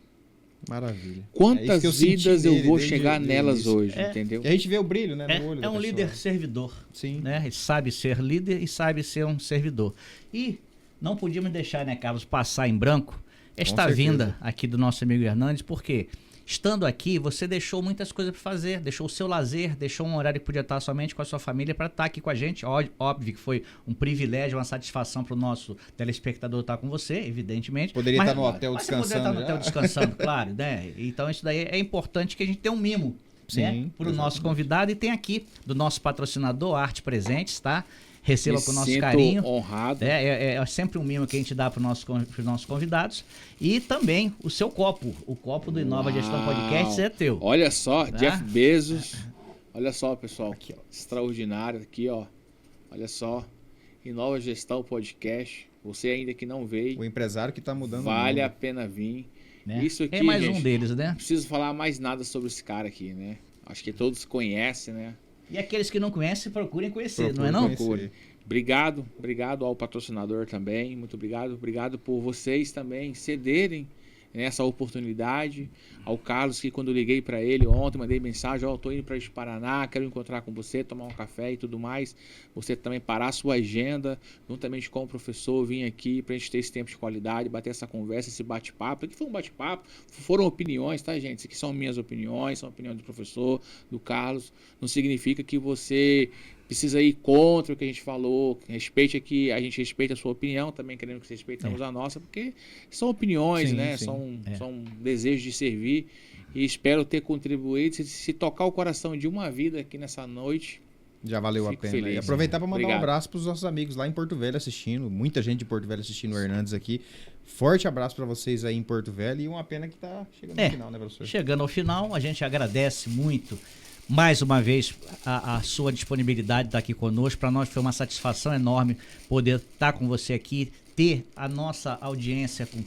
Maravilha. Quantas vidas eu vou chegar nelas hoje, entendeu? E a gente vê o brilho, né, no olho da um pessoa. líder servidor. Sim. Né? Ele sabe ser líder e sabe ser um servidor. E não podíamos deixar, né, Carlos, passar em branco esta vinda aqui do nosso amigo Hernandes, porque estando aqui, você deixou muitas coisas para fazer, deixou o seu lazer, deixou um horário que podia estar somente com a sua família para estar aqui com a gente. Óbvio que foi um privilégio, uma satisfação para o nosso telespectador estar com você, evidentemente. Poderia estar no hotel descansando. Poderia estar no hotel descansando, claro, né? Então isso daí é importante que a gente tenha um mimo, né, para o nosso convidado, e tem aqui do nosso patrocinador, Arte Presentes, tá? Receba com o nosso carinho. Honrado. É sempre um mimo que a gente dá para os nossos convidados. E também o seu copo. O copo do Inova Gestão Podcast é teu. Olha só, tá? Jeff Bezos. Olha só, pessoal. Aqui, ó. Extraordinário aqui, ó. Olha só. Inova Gestão Podcast. Você ainda que não veio. O empresário que está mudando. Vale a pena vir. Né? Isso aqui, é mais gente, um deles, né? Não preciso falar mais nada sobre esse cara aqui, né? Acho que todos conhecem, né? E aqueles que não conhecem, procurem conhecer, não é não? Procure. Obrigado ao patrocinador também, muito obrigado por vocês também cederem essa oportunidade, ao Carlos, que quando eu liguei para ele ontem, mandei mensagem, tô indo para Paraná, quero encontrar com você, tomar um café e tudo mais, você também parar a sua agenda, juntamente com o professor, vir aqui para a gente ter esse tempo de qualidade, bater essa conversa, esse bate-papo, que foi um bate-papo, foram opiniões, tá, gente? Isso aqui são minhas opiniões, são opiniões do professor, do Carlos, não significa que você precisa ir contra o que a gente falou, respeite aqui, a gente respeita a sua opinião, também querendo que respeitamos a nossa, porque são opiniões, sim, né? Sim. São desejos de servir, e espero ter contribuído, se tocar o coração de uma vida aqui nessa noite. Já valeu a pena. Feliz, e aproveitar para mandar obrigado. Um abraço para os nossos amigos lá em Porto Velho assistindo, muita gente de Porto Velho assistindo o Hernandes aqui. Forte abraço para vocês aí em Porto Velho, e uma pena que tá chegando ao final, né, professor? Chegando ao final, a gente agradece muito mais uma vez a sua disponibilidade de estar aqui conosco. Para nós foi uma satisfação enorme poder estar com você aqui, ter a nossa audiência com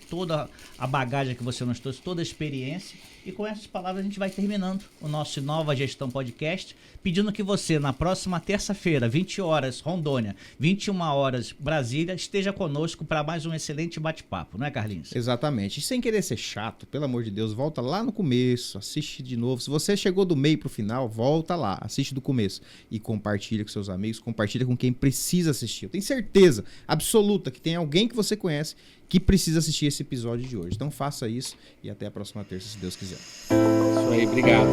toda a bagagem que você nos trouxe, toda a experiência. E com essas palavras a gente vai terminando o nosso Nova Gestão Podcast, pedindo que você, na próxima terça-feira, 20 horas, Rondônia, 21 horas, Brasília, esteja conosco para mais um excelente bate-papo, não é, Carlinhos? Exatamente. E sem querer ser chato, pelo amor de Deus, volta lá no começo, assiste de novo. Se você chegou do meio pro final, volta lá, assiste do começo e compartilha com seus amigos, compartilha com quem precisa assistir. Eu tenho certeza absoluta que tem alguém que você conhece que precisa assistir esse episódio de hoje. Então faça isso e até a próxima terça, se Deus quiser. Isso aí, obrigado.